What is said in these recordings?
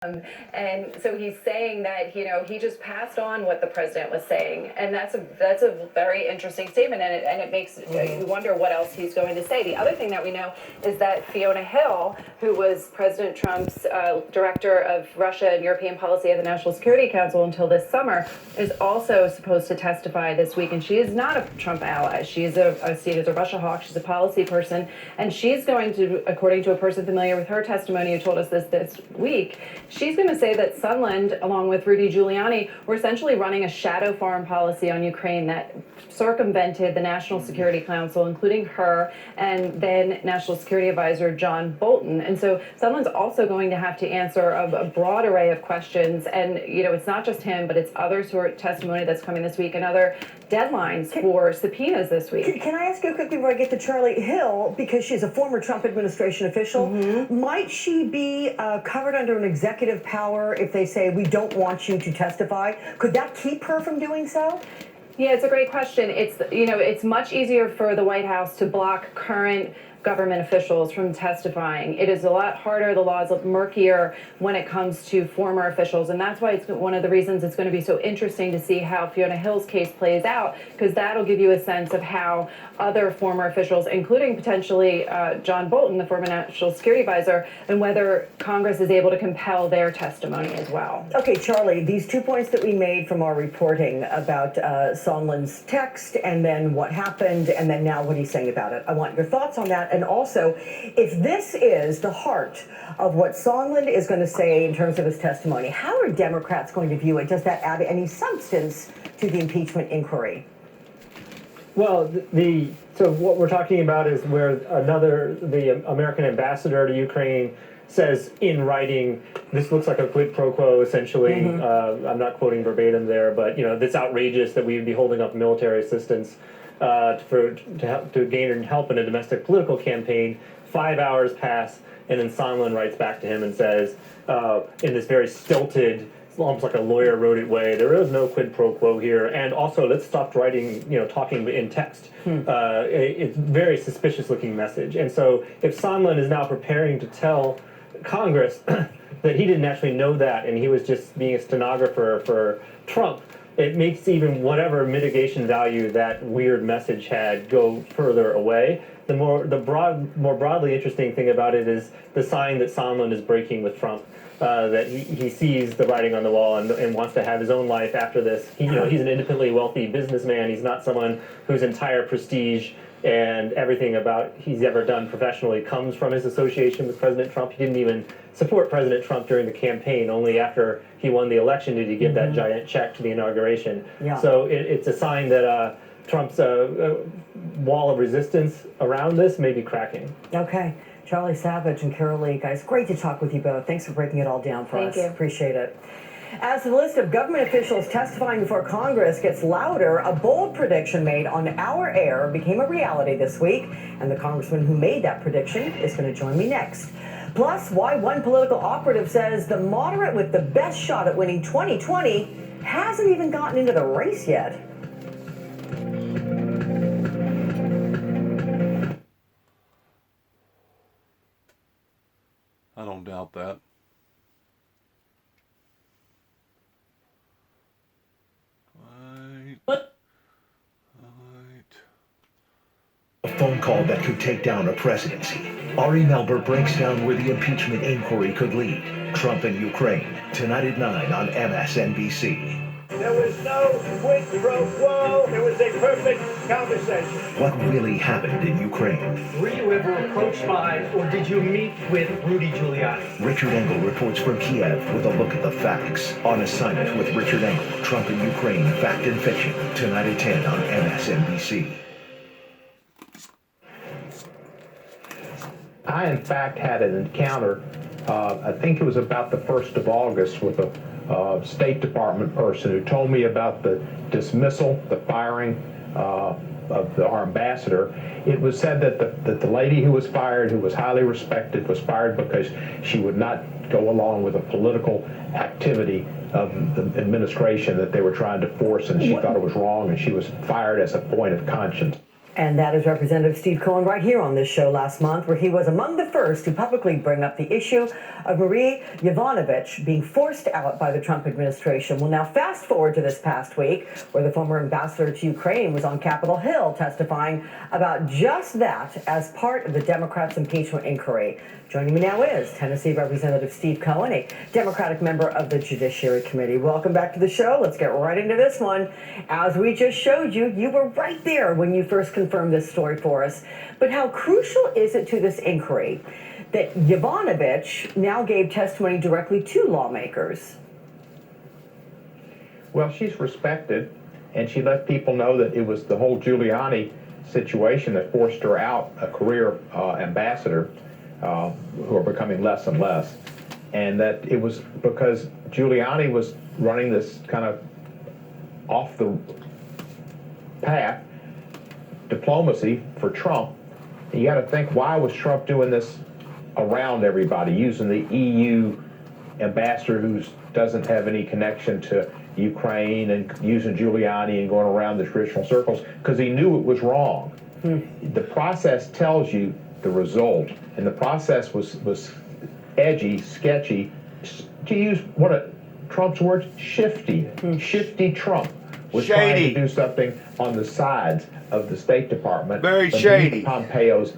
And so he's saying that, he just passed on what the president was saying. And that's a very interesting statement. And it makes you wonder what else he's going to say. The other thing that we know is that Fiona Hill, who was President Trump's director of Russia and European policy at the National Security Council until this summer, is also supposed to testify this week. And she is not a Trump ally. She is seen as a Russia hawk. She's a policy person. And she's going to, according to a person familiar with her testimony who told us this week, she's going to say that Sondland, along with Rudy Giuliani, were essentially running a shadow foreign policy on Ukraine that circumvented the National Security Council, including her and then National Security Advisor John Bolton. And so Sondland's also going to have to answer a broad array of questions. And, it's not just him, but it's others who are testimony that's coming this week and other deadlines for subpoenas this week. Can I ask you quickly before I get to Charlie Hill, because she's a former Trump administration official, might she be covered under an executive power if they say we don't want you to testify? Could that keep her from doing so? Yeah, it's a great question. It's much easier for the White House to block current government officials from testifying. It is a lot harder. The law is murkier when it comes to former officials. And that's why it's one of the reasons it's going to be so interesting to see how Fiona Hill's case plays out, because that'll give you a sense of how other former officials, including potentially John Bolton, the former National Security Advisor, and whether Congress is able to compel their testimony as well. Okay, Charlie, these 2 points that we made from our reporting about Sondland's text and then what happened and then now what he's saying about it. I want your thoughts on that. And also, if this is the heart of what Sondland is going to say in terms of his testimony, how are Democrats going to view it? Does that add any substance to the impeachment inquiry? Well, so what we're talking about is where the American ambassador to Ukraine says in writing, this looks like a quid pro quo, essentially. I'm not quoting verbatim there, but it's outrageous that we would be holding up military assistance to gain help in a domestic political campaign. 5 hours pass, and then Sondland writes back to him and says, in this very stilted, almost like a lawyer wrote it way, there is no quid pro quo here, and also let's stop writing, talking in text. It's a very suspicious looking message. And so if Sondland is now preparing to tell Congress that he didn't actually know that and he was just being a stenographer for Trump, it makes even whatever mitigation value that weird message had go further away. The more broadly interesting thing about it is the sign that Sondland is breaking with Trump. That he sees the writing on the wall and wants to have his own life after this. He's an independently wealthy businessman. He's not someone whose entire prestige and everything about he's ever done professionally comes from his association with President Trump. He didn't even support President Trump during the campaign. Only after he won the election did he give that giant check to the inauguration. Yeah. So it's a sign that Trump's wall of resistance around this may be cracking. Okay. Charlie Savage and Carol Lee, guys, great to talk with you both. Thanks for breaking it all down for us. Thank you. Appreciate it. As the list of government officials testifying before Congress gets louder, a bold prediction made on our air became a reality this week, and the congressman who made that prediction is going to join me next. Plus, why one political operative says the moderate with the best shot at winning 2020 hasn't even gotten into the race yet. I don't doubt that. A phone call that could take down a presidency. Ari Melber breaks down where the impeachment inquiry could lead. Trump and Ukraine, tonight at 9 on MSNBC. There was no quid pro quo. It was a perfect conversation. What really happened in Ukraine? Were you ever approached by, or did you meet with Rudy Giuliani? Richard Engel reports from Kiev with a look at the facts. On Assignment with Richard Engel, Trump and Ukraine, Fact and Fiction, tonight at 10 on MSNBC. I, in fact, had an encounter, I think it was about the 1st of August, with a State Department person who told me about the dismissal, the firing of our ambassador. It was said that the lady who was fired, who was highly respected, was fired because she would not go along with a political activity of the administration that they were trying to force, and she thought it was wrong, and she was fired as a point of conscience. And that is Representative Steve Cohen right here on this show last month, where he was among the first to publicly bring up the issue of Marie Yovanovitch being forced out by the Trump administration. Well, now fast forward to this past week, where the former ambassador to Ukraine was on Capitol Hill testifying about just that as part of the Democrats' impeachment inquiry. Joining me now is Tennessee Representative Steve Cohen, a Democratic member of the Judiciary Committee. Welcome back to the show. Let's get right into this one. As we just showed you, you were right there when you first confirmed this story for us. But how crucial is it to this inquiry that Yovanovitch now gave testimony directly to lawmakers? Well, she's respected, and she let people know that it was the whole Giuliani situation that forced her out, a career ambassador, who are becoming less and less, and that it was because Giuliani was running this kind of off the path diplomacy for Trump. And you got to think, why was Trump doing this around everybody, using the EU ambassador who doesn't have any connection to Ukraine and using Giuliani and going around the traditional circles? Because he knew it was wrong. The process tells you the result, and the process was edgy, sketchy, to use one of Trump's words, shifty. Shifty Trump was trying to do something on the sides of the State Department. Very shady. Pompeo's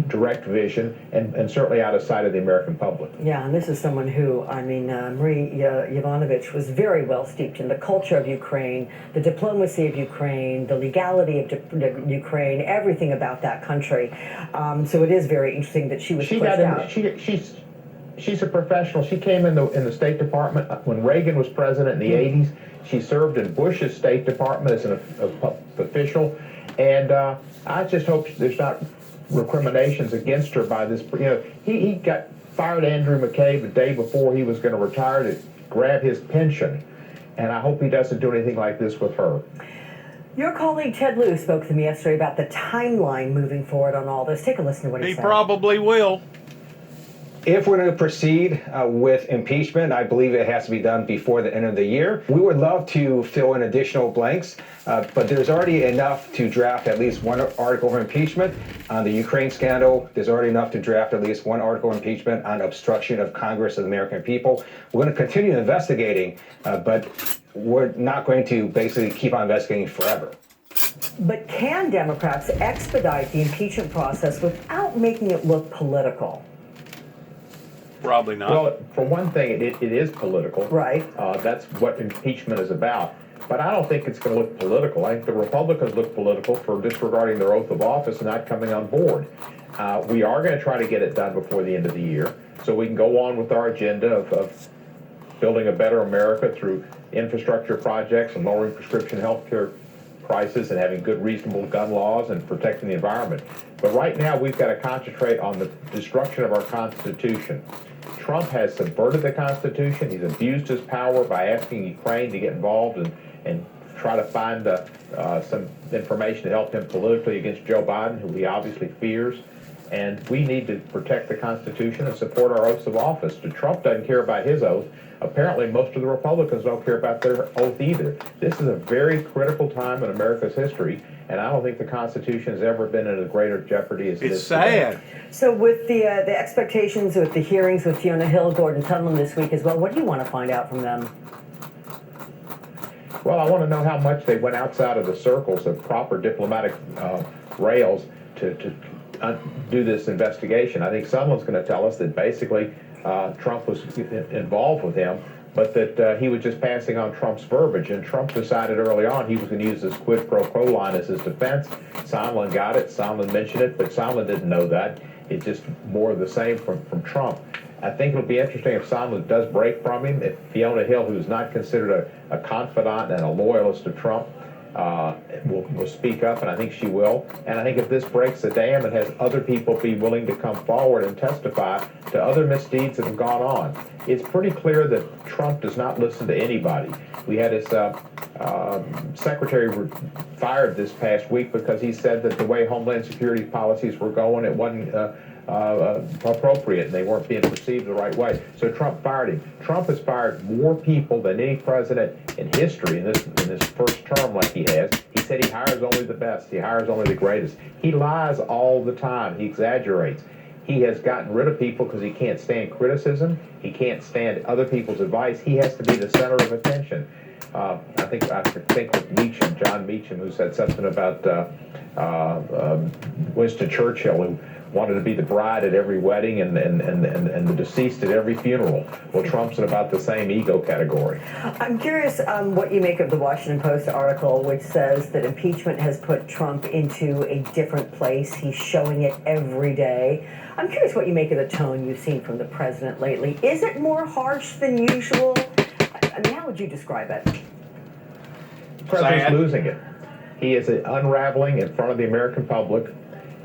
direct vision, and certainly out of sight of the American public. Yeah, and this is someone who, I mean, Marie Yovanovitch was very well steeped in the culture of Ukraine, the diplomacy of Ukraine, the legality of Ukraine, everything about that country. So it is very interesting that she was pushed out. She's a professional. She came in the State Department when Reagan was president in the 80s. She served in Bush's State Department as an official, and I just hope there's not recriminations against her by this. You know, he got fired Andrew McCabe the day before he was going to retire to grab his pension, and I hope he doesn't do anything like this with her. Your colleague Ted Lieu spoke to me yesterday about the timeline moving forward on all this. Take a listen to what he said. He probably will. If we're going to proceed with impeachment, I believe it has to be done before the end of the year. We would love to fill in additional blanks, but there's already enough to draft at least one article of impeachment on the Ukraine scandal. There's already enough to draft at least one article of impeachment on obstruction of Congress of the American people. We're going to continue investigating, but we're not going to basically keep on investigating forever. But can Democrats expedite the impeachment process without making it look political? Probably not. Well, for one thing, it is political. Right. That's what impeachment is about. But I don't think it's going to look political. I think the Republicans look political for disregarding their oath of office and not coming on board. We are going to try to get it done before the end of the year so we can go on with our agenda of building a better America through infrastructure projects and lowering prescription health care prices and having good, reasonable gun laws and protecting the environment. But right now, we've got to concentrate on the destruction of our Constitution. Trump has subverted the Constitution. He's abused his power by asking Ukraine to get involved and try to find some information to help him politically against Joe Biden, who he obviously fears. And we need to protect the Constitution and support our oaths of office. Trump doesn't care about his oath. Apparently, most of the Republicans don't care about their oath either. This is a very critical time in America's history, and I don't think the Constitution has ever been in a greater jeopardy as it is today. Sad. So with the expectations with the hearings with Fiona Hill, Gordon Sondland this week as well, what do you want to find out from them? Well, I want to know how much they went outside of the circles of proper diplomatic rails to do this investigation. I think someone's going to tell us that basically Trump was involved with him, but that he was just passing on Trump's verbiage. And Trump decided early on he was going to use this quid pro quo line as his defense. Sondland got it. Sondland mentioned it, but Sondland didn't know that. It's just more of the same from Trump. I think it'll be interesting if Sondland does break from him, if Fiona Hill, who's not considered a confidant and a loyalist of Trump, will speak up, and I think she will. And I think if this breaks the dam, it has other people be willing to come forward and testify to other misdeeds that have gone on. It's pretty clear that Trump does not listen to anybody. We had his secretary fired this past week because he said that the way Homeland Security policies were going, it wasn't appropriate, and they weren't being perceived the right way. So Trump fired him. Trump has fired more people than any president in history in this first term like he has. He's said he hires only the best. He hires only the greatest. He lies all the time. He exaggerates. He has gotten rid of people because he can't stand criticism. He can't stand other people's advice. He has to be the center of attention. I think with Meacham, John Meacham, who said something about Winston Churchill, who wanted to be the bride at every wedding and the deceased at every funeral. Well, Trump's in about the same ego category. I'm curious what you make of the Washington Post article, which says that impeachment has put Trump into a different place. He's showing it every day. I'm curious what you make of the tone you've seen from the president lately. Is it more harsh than usual? I mean, how would you describe it? The president's losing it. He is unraveling in front of the American public.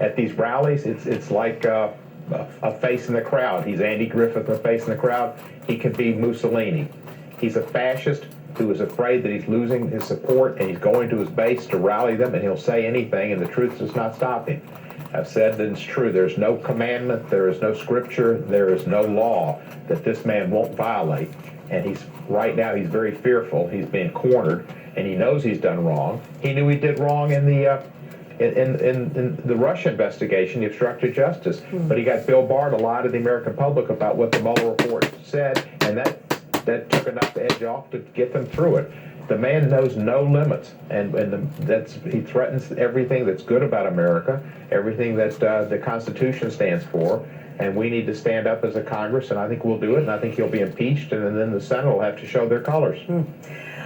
At these rallies, it's like a face in the crowd. He's Andy Griffith, a face in the crowd. He could be Mussolini. He's a fascist who is afraid that he's losing his support, and he's going to his base to rally them, and he'll say anything, and the truth does not stop him. I've said that it's true. There's no commandment, there is no scripture, there is no law that this man won't violate. And right now he's very fearful. He's being cornered, and he knows he's done wrong. He knew he did wrong in the Russia investigation, the obstructed justice. But he got Bill Barr to lie to the American public about what the Mueller report said, and that took enough edge off to get them through it. The man knows no limits, and he threatens everything that's good about America, everything that the Constitution stands for, and we need to stand up as a Congress, and I think we'll do it, and I think he'll be impeached, and then the Senate will have to show their colors.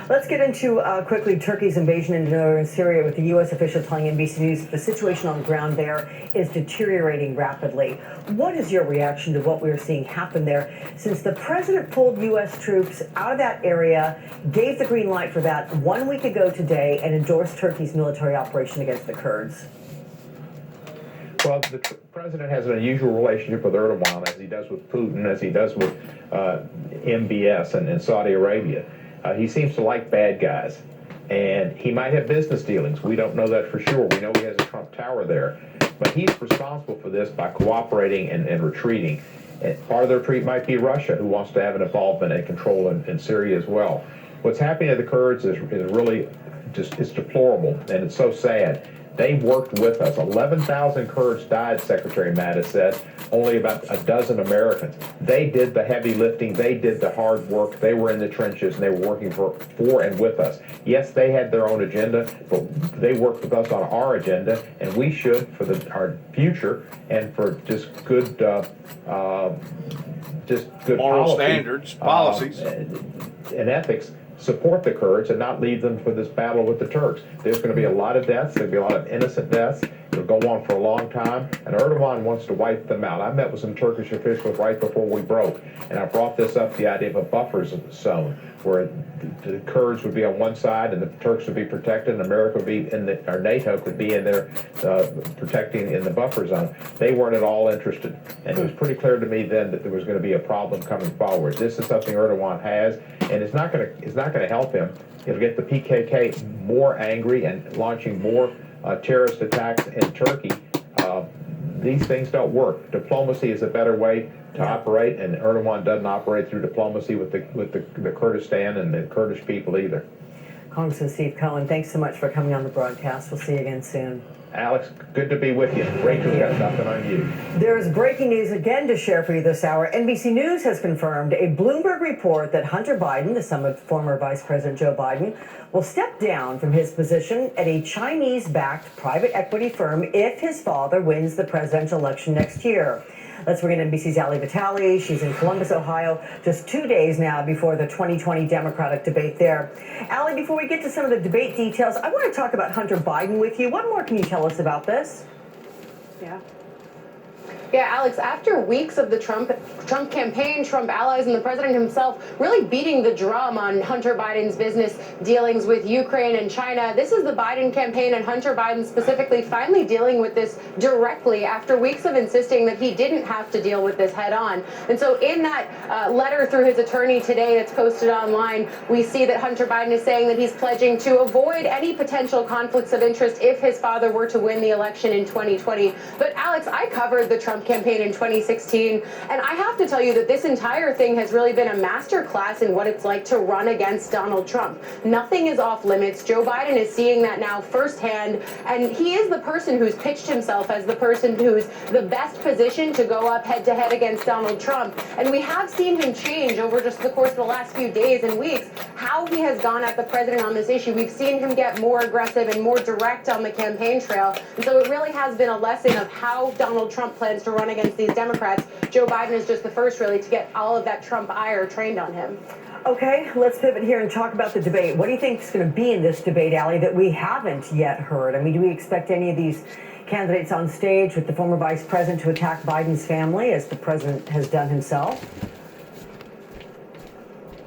Let's get into quickly Turkey's invasion into northern Syria, with the U.S. official telling NBC News that the situation on the ground there is deteriorating rapidly. What is your reaction to what we're seeing happen there since the president pulled U.S. troops out of that area, gave the green light for that 1 week ago today, and endorsed Turkey's military operation against the Kurds? Well, the president has an unusual relationship with Erdogan, as he does with Putin, as he does with MBS and Saudi Arabia. He seems to like bad guys, and he might have business dealings. We don't know that for sure. We know he has a Trump Tower there, but he's responsible for this by cooperating and retreating. And part of the retreat might be Russia, who wants to have an involvement and control in Syria as well. What's happening to the Kurds is really it's deplorable, and it's so sad. They worked with us. 11,000 Kurds died, Secretary Mattis said, only about a dozen Americans. They did the heavy lifting. They did the hard work. They were in the trenches, and they were working for and with us. Yes, they had their own agenda, but they worked with us on our agenda, and we should, for our future and for just good moral policy, standards, policies, and ethics, support the Kurds and not leave them for this battle with the Turks. There's going to be a lot of deaths. There'll be a lot of innocent deaths. It'll go on for a long time, and Erdogan wants to wipe them out. I met with some Turkish officials right before we broke, and I brought this up, the idea of a buffer zone, where the Kurds would be on one side and the Turks would be protected, and America would be or NATO could be in there protecting in the buffer zone. They weren't at all interested, and it was pretty clear to me then that there was going to be a problem coming forward. This is something Erdogan has, and it's not going to help him. It'll get the PKK more angry and launching more terrorist attacks in Turkey. These things don't work. Diplomacy is a better way to operate, and Erdogan doesn't operate through diplomacy with the Kurdistan and the Kurdish people either. Congressman Steve Cohen, thanks so much for coming on the broadcast. We'll see you again soon. Alex, good to be with you. Rachel's got nothing on you. There's breaking news again to share for you this hour. NBC News has confirmed a Bloomberg report that Hunter Biden, the son of former Vice President Joe Biden, will step down from his position at a Chinese-backed private equity firm if his father wins the presidential election next year. Let's bring in NBC's Ali Vitale. She's in Columbus, Ohio, just 2 days now before the 2020 Democratic debate there. Ali, before we get to some of the debate details, I want to talk about Hunter Biden with you. What more can you tell us about this? Yeah, Alex, after weeks of the Trump campaign, Trump allies, and the president himself really beating the drum on Hunter Biden's business dealings with Ukraine and China, this is the Biden campaign and Hunter Biden specifically finally dealing with this directly after weeks of insisting that he didn't have to deal with this head on. And so in that letter through his attorney today that's posted online, we see that Hunter Biden is saying that he's pledging to avoid any potential conflicts of interest if his father were to win the election in 2020. But Alex, I covered the Trump Trump campaign in 2016. And I have to tell you that this entire thing has really been a masterclass in what it's like to run against Donald Trump. Nothing is off limits. Joe Biden is seeing that now firsthand, and he is the person who's pitched himself as the person who's the best position to go up head to head against Donald Trump. And we have seen him change over just the course of the last few days and weeks how he has gone at the president on this issue. We've seen him get more aggressive and more direct on the campaign trail. And so it really has been a lesson of how Donald Trump plans to run against these Democrats. Joe Biden is just the first really to get all of that Trump ire trained on him. Okay, let's pivot here and talk about the debate. What do you think is going to be in this debate, Allie, that we haven't yet heard? I mean, do we expect any of these candidates on stage with the former vice president to attack Biden's family, as the president has done himself?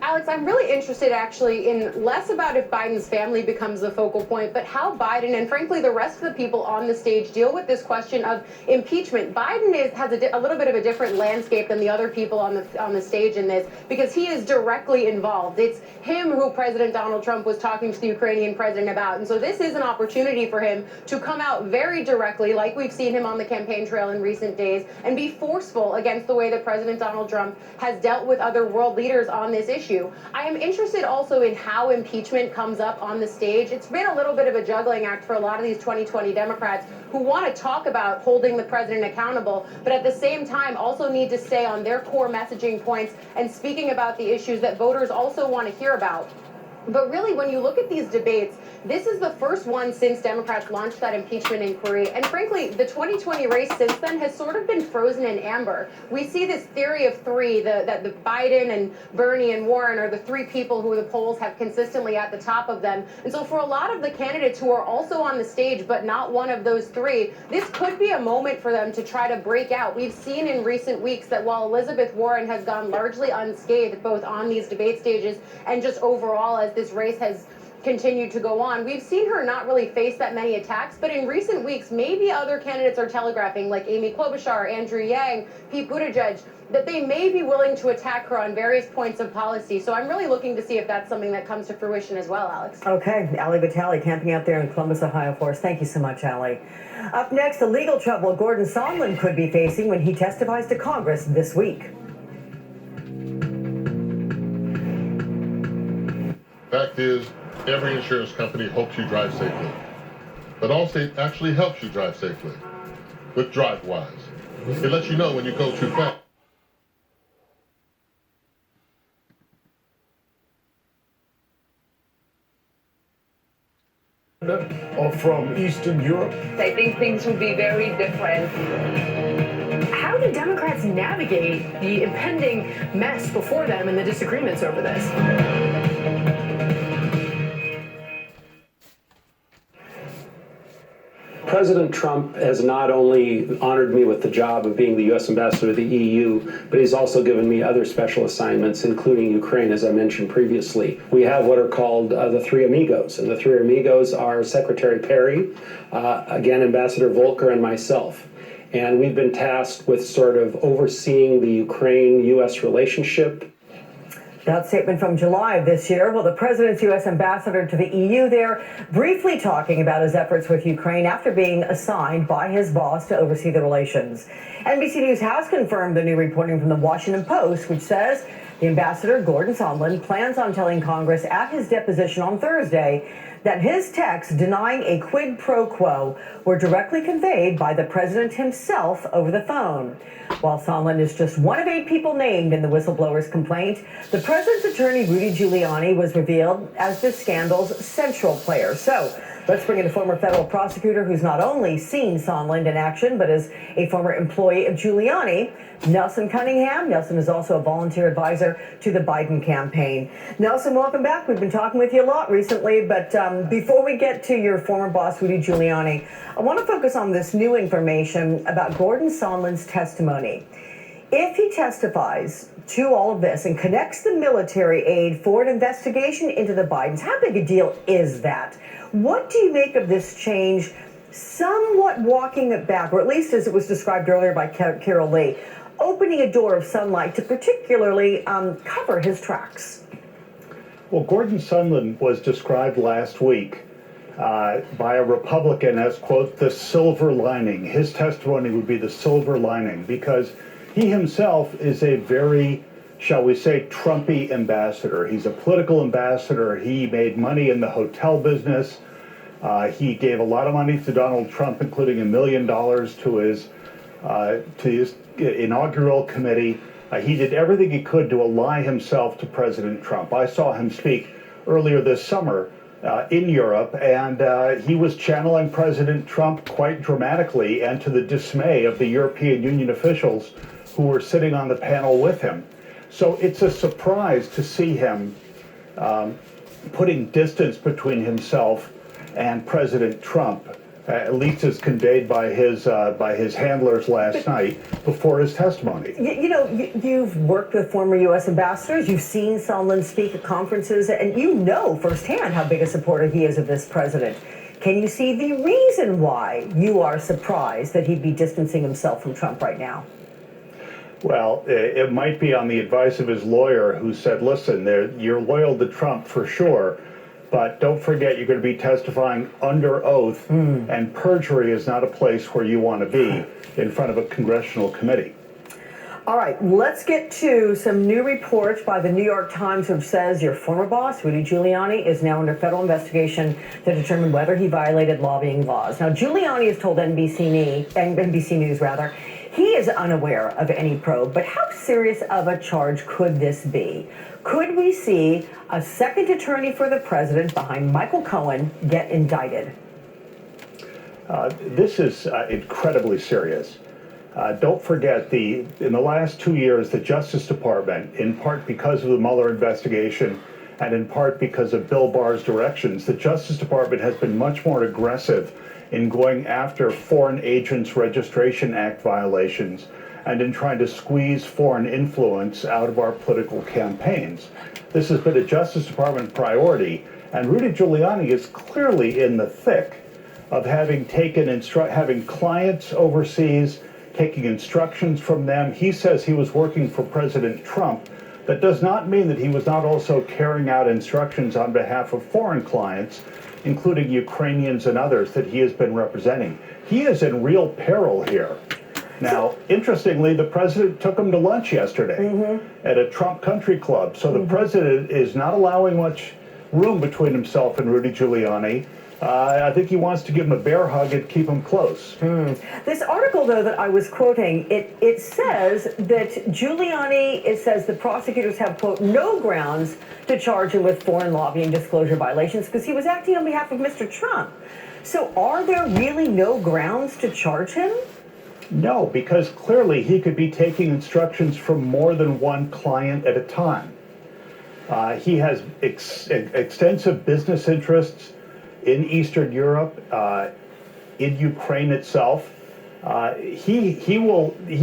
Alex, I'm really interested actually in less about if Biden's family becomes the focal point, but how Biden and frankly the rest of the people on the stage deal with this question of impeachment. Biden has a little bit of a different landscape than the other people on the stage in this because he is directly involved. It's him who President Donald Trump was talking to the Ukrainian president about. And so this is an opportunity for him to come out very directly, like we've seen him on the campaign trail in recent days, and be forceful against the way that President Donald Trump has dealt with other world leaders on this issue. I am interested also in how impeachment comes up on the stage. It's been a little bit of a juggling act for a lot of these 2020 Democrats who want to talk about holding the president accountable, but at the same time also need to stay on their core messaging points and speaking about the issues that voters also want to hear about. But really, when you look at these debates, this is the first one since Democrats launched that impeachment inquiry. And frankly, the 2020 race since then has sort of been frozen in amber. We see this theory of three, that the Biden and Bernie and Warren are the three people who the polls have consistently at the top of them. And so for a lot of the candidates who are also on the stage, but not one of those three, this could be a moment for them to try to break out. We've seen in recent weeks that while Elizabeth Warren has gone largely unscathed, both on these debate stages and just overall as this race has continued to go on, we've seen her not really face that many attacks, but in recent weeks, maybe other candidates are telegraphing, like Amy Klobuchar, Andrew Yang, Pete Buttigieg, that they may be willing to attack her on various points of policy. So I'm really looking to see if that's something that comes to fruition as well, Alex. Okay, Allie Vitale camping out there in Columbus, Ohio for us. Thank you so much, Allie. Up next, the legal trouble Gordon Sondland could be facing when he testifies to Congress this week. Fact is, every insurance company hopes you drive safely. But Allstate actually helps you drive safely with DriveWise. It lets you know when you go too fast. Or from Eastern Europe? I think things would be very different. How do Democrats navigate the impending mess before them and the disagreements over this? President Trump has not only honored me with the job of being the U.S. ambassador to the EU, but he's also given me other special assignments, including Ukraine, as I mentioned previously. We have what are called the Three Amigos, and the Three Amigos are Secretary Perry, again, Ambassador Volker, and myself. And we've been tasked with sort of overseeing the Ukraine-U.S. relationship. That statement from July of this year. Well, the president's U.S. ambassador to the EU there, briefly talking about his efforts with Ukraine after being assigned by his boss to oversee the relations. NBC News has confirmed the new reporting from the Washington Post, which says the ambassador, Gordon Sondland, plans on telling Congress at his deposition on Thursday that his texts denying a quid pro quo were directly conveyed by the president himself over the phone. While Sondland is just one of 8 people named in the whistleblower's complaint, the president's attorney, Rudy Giuliani, was revealed as the scandal's central player. So let's bring in a former federal prosecutor who's not only seen Sondland in action, but is a former employee of Giuliani, Nelson Cunningham. Nelson is also a volunteer advisor to the Biden campaign. Nelson, welcome back. We've been talking with you a lot recently, but before we get to your former boss, Rudy Giuliani, I want to focus on this new information about Gordon Sondland's testimony. If he testifies to all of this and connects the military aid for an investigation into the Bidens, how big a deal is that? What do you make of this change, somewhat walking it back, or at least as it was described earlier by Carol Lee, opening a door of sunlight to particularly cover his tracks? Well, Gordon Sondland was described last week by a Republican as, quote, the silver lining. His testimony would be the silver lining because he himself is a very, shall we say, Trumpy ambassador. He's a political ambassador. He made money in the hotel business. He gave a lot of money to Donald Trump, including $1 million to his inaugural committee. He did everything he could to ally himself to President Trump. I saw him speak earlier this summer in Europe, and he was channeling President Trump quite dramatically and to the dismay of the European Union officials who were sitting on the panel with him. So it's a surprise to see him putting distance between himself and President Trump, at least as conveyed by his handlers last night before his testimony. You've worked with former U.S. ambassadors. You've seen Sondland speak at conferences, and you know firsthand how big a supporter he is of this president. Can you see the reason why you are surprised that he'd be distancing himself from Trump right now? Well, it might be on the advice of his lawyer who said, listen, you're loyal to Trump for sure, but don't forget you're going to be testifying under oath, and perjury is not a place where you want to be in front of a congressional committee. All right, let's get to some new reports by the New York Times, which says your former boss, Rudy Giuliani, is now under federal investigation to determine whether he violated lobbying laws. Now, Giuliani has told NBC News, he is unaware of any probe, but how serious of a charge could this be? Could we see a second attorney for the president behind Michael Cohen get indicted? This is incredibly serious. Don't forget, in the last 2 years, the Justice Department, in part because of the Mueller investigation and in part because of Bill Barr's directions, the Justice Department has been much more aggressive in going after Foreign Agents Registration Act violations and in trying to squeeze foreign influence out of our political campaigns. This has been a Justice Department priority, and Rudy Giuliani is clearly in the thick of having clients overseas, taking instructions from them. He says he was working for President Trump. That does not mean that he was not also carrying out instructions on behalf of foreign clients, including Ukrainians and others that he has been representing. He is in real peril here. Now, interestingly, the president took him to lunch yesterday at a Trump country club. So the president is not allowing much room between himself and Rudy Giuliani. I think he wants to give him a bear hug and keep him close. This article, though, that I was quoting, it says that Giuliani, it says the prosecutors have, quote, no grounds to charge him with foreign lobbying disclosure violations because he was acting on behalf of Mr. Trump. So are there really no grounds to charge him? No, because clearly he could be taking instructions from more than one client at a time. He has extensive business interests in Eastern Europe, in Ukraine itself. He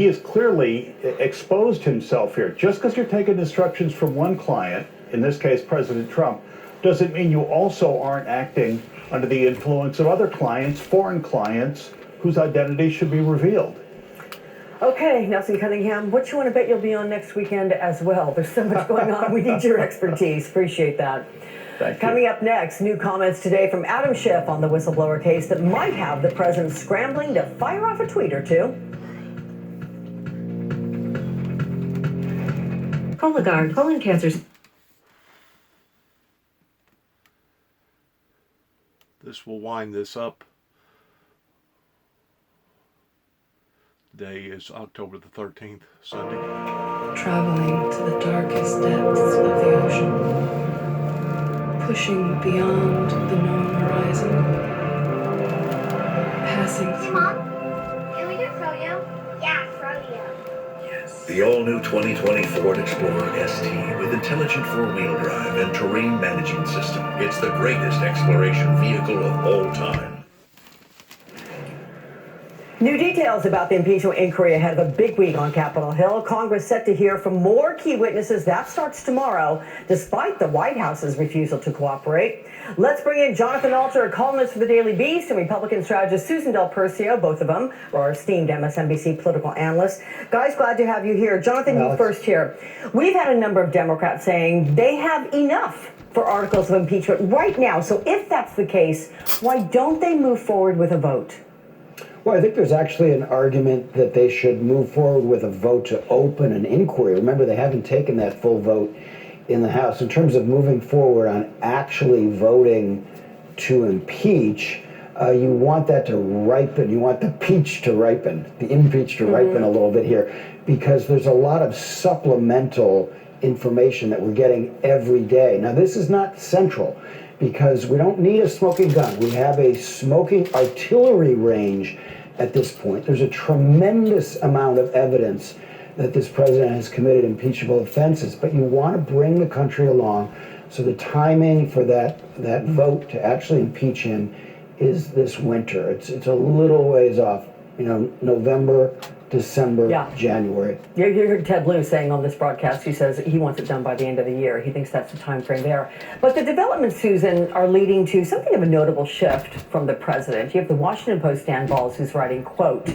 has clearly exposed himself here. Just because you're taking instructions from one client, in this case President Trump, doesn't mean you also aren't acting under the influence of other clients, foreign clients, whose identity should be revealed. Okay, Nelson Cunningham, what you want to bet you'll be on next weekend as well? There's so much going on. We need your expertise. Appreciate that. Coming up next, new comments today from Adam Schiff on the whistleblower case that might have the president scrambling to fire off a tweet or two. Cologuard, colon cancers. This will wind this up. Today is October the 13th, Sunday. Traveling to the darkest depths of the ocean, pushing beyond the known horizon, passing through. Mom, can we do froyo? Yeah, froyo. Yes. The all-new 2020 Ford Explorer ST with intelligent four-wheel drive and terrain management system. It's the greatest exploration vehicle of all time. New details about the impeachment inquiry ahead of a big week on Capitol Hill. Congress set to hear from more key witnesses. That starts tomorrow, despite the White House's refusal to cooperate. Let's bring in Jonathan Alter, a columnist for the Daily Beast, and Republican strategist Susan Del Percio. Both of them are esteemed MSNBC political analysts. Guys, glad to have you here. Jonathan, you first here. We've had a number of Democrats saying they have enough for articles of impeachment right now. So if that's the case, why don't they move forward with a vote? Well, I think there's actually an argument that they should move forward with a vote to open an inquiry. Remember, they haven't taken that full vote in the House. In terms of moving forward on actually voting to impeach, you want that to ripen. You want the peach to ripen, the impeach to ripen a little bit here, because there's a lot of supplemental information that we're getting every day. Now, this is not central, because we don't need a smoking gun. We have a smoking artillery range at this point. There's a tremendous amount of evidence that this president has committed impeachable offenses, but you want to bring the country along. So the timing for that vote to actually impeach him is this winter. It's a little ways off, November, December, January. You heard Ted Lieu saying on this broadcast, he says he wants it done by the end of the year. He thinks that's the time frame there. But the developments, Susan, are leading to something of a notable shift from the president. You have the Washington Post Dan Balls, who's writing, quote,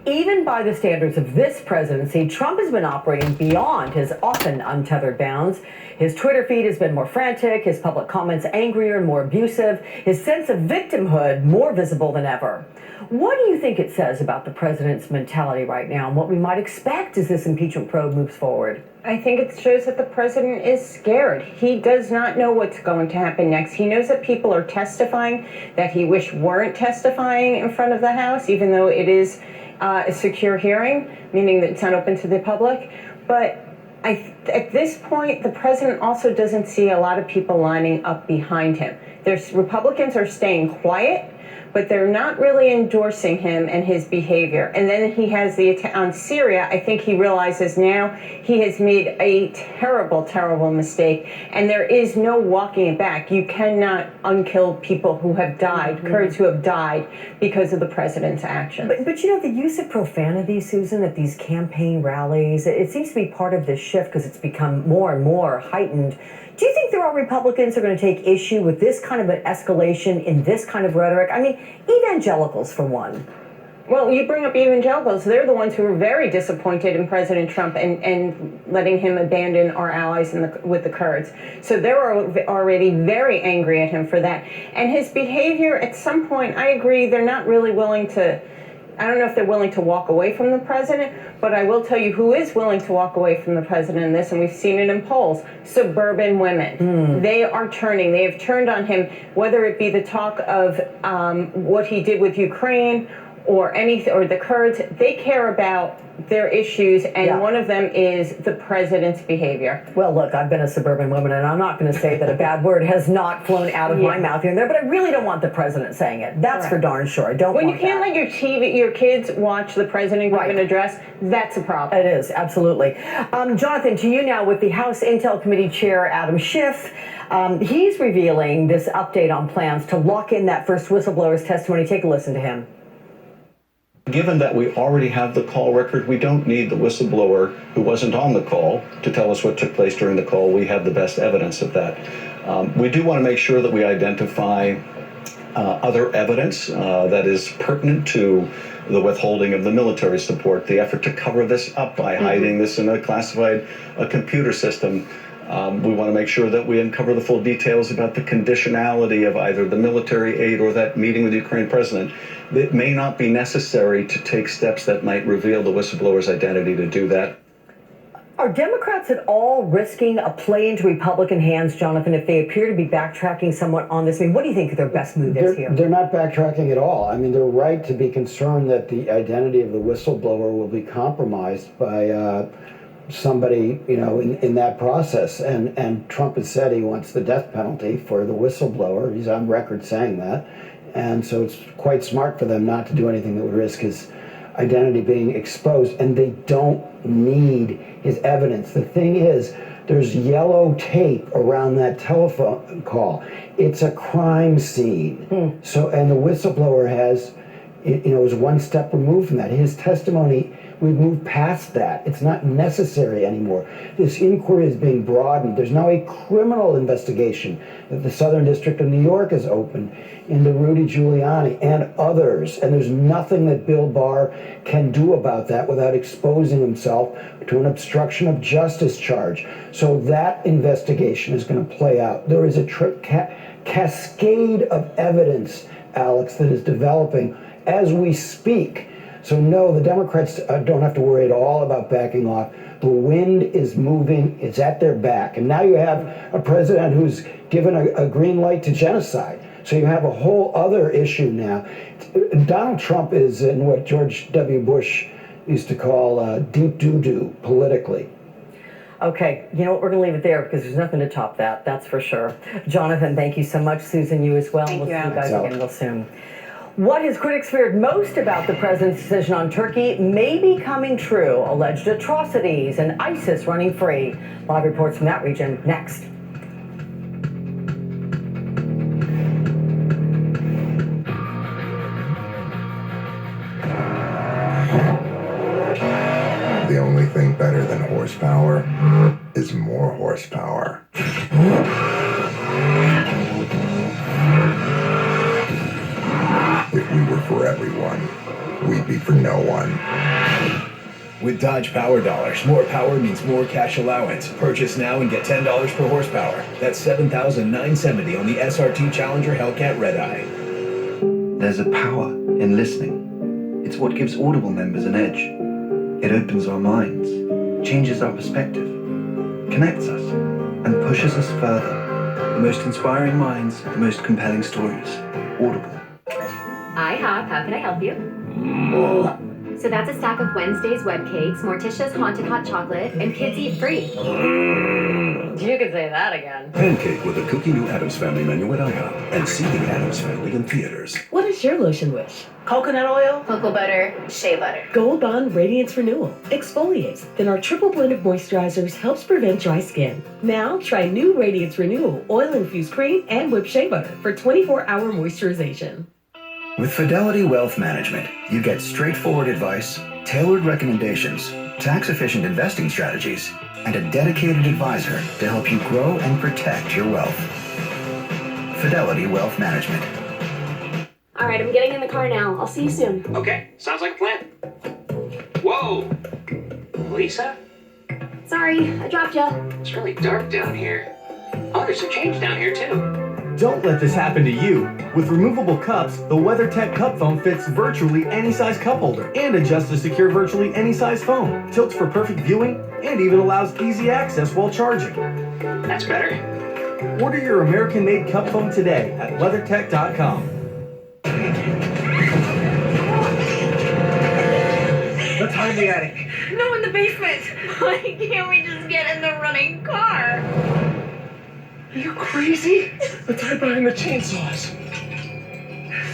"Even by the standards of this presidency, Trump has been operating beyond his often untethered bounds. His Twitter feed has been more frantic, his public comments angrier and more abusive, his sense of victimhood more visible than ever." What do you think it says about the president's mentality right now and what we might expect as this impeachment probe moves forward? I think it shows that the president is scared. He does not know what's going to happen next. He knows that people are testifying that he wished weren't testifying in front of the House, even though it is a secure hearing, meaning that it's not open to the public. But at this point, the president also doesn't see a lot of people lining up behind him. Republicans are staying quiet, but they're not really endorsing him and his behavior. And then he has the attack on Syria. I think he realizes now he has made a terrible, terrible mistake, and there is no walking it back. You cannot unkill people who have died, Kurds who have died because of the president's actions. But the use of profanity, Susan, at these campaign rallies, it seems to be part of this shift because it's become more and more heightened. Do you think there are Republicans who are going to take issue with this kind of an escalation in this kind of rhetoric? I mean, evangelicals, for one. Well, you bring up evangelicals. They're the ones who are very disappointed in President Trump and letting him abandon our allies with the Kurds. So they're already very angry at him for that. And his behavior, at some point, I agree, they're not really willing to, I don't know if they're willing to walk away from the president, but I will tell you who is willing to walk away from the president in this, and we've seen it in polls: suburban women. They are turning. They have turned on him, whether it be the talk of what he did with Ukraine or the Kurds. They care about their issues, and one of them is the president's behavior. Well, look, I've been a suburban woman, and I'm not going to say that a bad word has not flown out of my mouth here and there, but I really don't want the president saying it. That's for darn sure. I don't want When you can't let your kids watch the president give an address, that's a problem. It is, absolutely. Jonathan, to you now with the House Intel Committee Chair, Adam Schiff. He's revealing this update on plans to lock in that first whistleblower's testimony. Take a listen to him. Given that we already have the call record, we don't need the whistleblower who wasn't on the call to tell us what took place during the call. We have the best evidence of that. We do want to make sure that we identify other evidence that is pertinent to the withholding of the military support, the effort to cover this up by hiding this in a classified computer system. We want to make sure that we uncover the full details about the conditionality of either the military aid or that meeting with the Ukraine president. It may not be necessary to take steps that might reveal the whistleblower's identity to do that. Are Democrats at all risking a play into Republican hands, Jonathan, if they appear to be backtracking somewhat on this? I mean, what do you think their best move is here? They're not backtracking at all. I mean, they're right to be concerned that the identity of the whistleblower will be compromised by somebody, in that process. And Trump has said he wants the death penalty for the whistleblower. He's on record saying that. And so it's quite smart for them not to do anything that would risk his identity being exposed. And they don't need his evidence. The thing is, there's yellow tape around that telephone call. It's a crime scene. So, and the whistleblower has is one step removed from that. His testimony, we've moved past that. It's not necessary anymore. This inquiry is being broadened. There's now a criminal investigation that the Southern District of New York has opened into Rudy Giuliani and others. And there's nothing that Bill Barr can do about that without exposing himself to an obstruction of justice charge. So that investigation is going to play out. There is a cascade of evidence, Alex, that is developing as we speak. So no, the Democrats don't have to worry at all about backing off. The wind is moving, it's at their back. And now you have a president who's given a green light to genocide. So you have a whole other issue now. Donald Trump is in what George W. Bush used to call deep doo-doo politically. Okay, you know what, we're going to leave it there because there's nothing to top that, that's for sure. Jonathan, thank you so much. Susan, you as well. Thank we'll you, see you Alex. guys again real soon. What his critics feared most about the president's decision on Turkey may be coming true. Alleged atrocities and ISIS running free. Live reports from that region next. The only thing better than horsepower is more horsepower. If we were for everyone, we'd be for no one. With Dodge Power Dollars, more power means more cash allowance. Purchase now and get $10 per horsepower. That's $7,970 on the SRT Challenger Hellcat Redeye. There's a power in listening. It's what gives Audible members an edge. It opens our minds, changes our perspective, connects us, and pushes us further. The most inspiring minds, the most compelling stories. Audible. IHOP, how can I help you? So that's a stack of Wednesday's web cakes, Morticia's Haunted Hot Chocolate, and Kids Eat Free. You could say that again. Pancake with a kooky new Addams Family menu at IHOP and see the Addams Family in theaters. What is your lotion wish? Coconut oil? Cocoa butter, shea butter. Gold Bond Radiance Renewal. Exfoliates. Then our triple blend of moisturizers helps prevent dry skin. Now try new Radiance Renewal Oil-Infused Cream and Whipped Shea Butter for 24-hour moisturization. With Fidelity Wealth Management, you get straightforward advice, tailored recommendations, tax-efficient investing strategies, and a dedicated advisor to help you grow and protect your wealth. Fidelity Wealth Management. All right, I'm getting in the car now. I'll see you soon. Okay, sounds like a plan. Whoa! Lisa? Sorry, I dropped ya. It's really dark down here. Oh, there's some change down here, too. Don't let this happen to you. With removable cups, the WeatherTech Cup Phone fits virtually any size cup holder and adjusts to secure virtually any size phone, tilts for perfect viewing, and even allows easy access while charging. That's better. Order your American-made cup phone today at WeatherTech.com. Let's hide in the attic. No, in the basement. Why can't we just get in the running car? Are you crazy? Let's hide behind the chainsaws.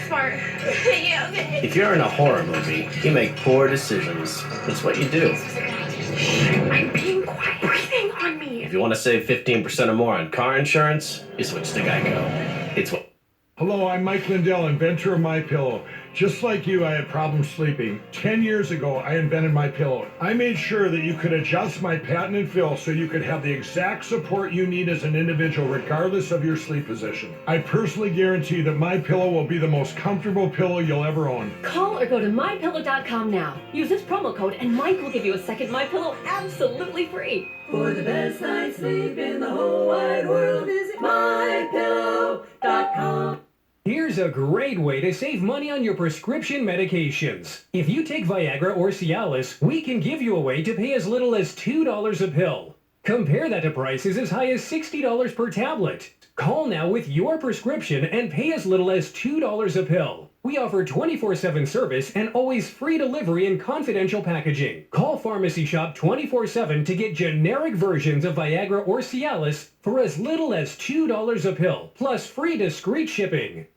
Smart. Yeah, okay. If you're in a horror movie, you make poor decisions. That's what you do. I'm being quiet. Breathing on me. If you want to save 15% or more on car insurance, you switch to Geico. It's what. Hello, I'm Mike Lindell, inventor of MyPillow. Just like you, I had problems sleeping. 10 years ago, I invented MyPillow. I made sure that you could adjust my patented fill so you could have the exact support you need as an individual, regardless of your sleep position. I personally guarantee that MyPillow will be the most comfortable pillow you'll ever own. Call or go to MyPillow.com now. Use this promo code and Mike will give you a second MyPillow absolutely free. For the best night's sleep in the whole wide world, visit MyPillow.com. Here's a great way to save money on your prescription medications. If you take Viagra or Cialis, we can give you a way to pay as little as $2 a pill. Compare that to prices as high as $60 per tablet. Call now with your prescription and pay as little as $2 a pill. We offer 24/7 service and always free delivery and confidential packaging. Call Pharmacy Shop 24/7 to get generic versions of Viagra or Cialis for as little as $2 a pill, plus free discreet shipping.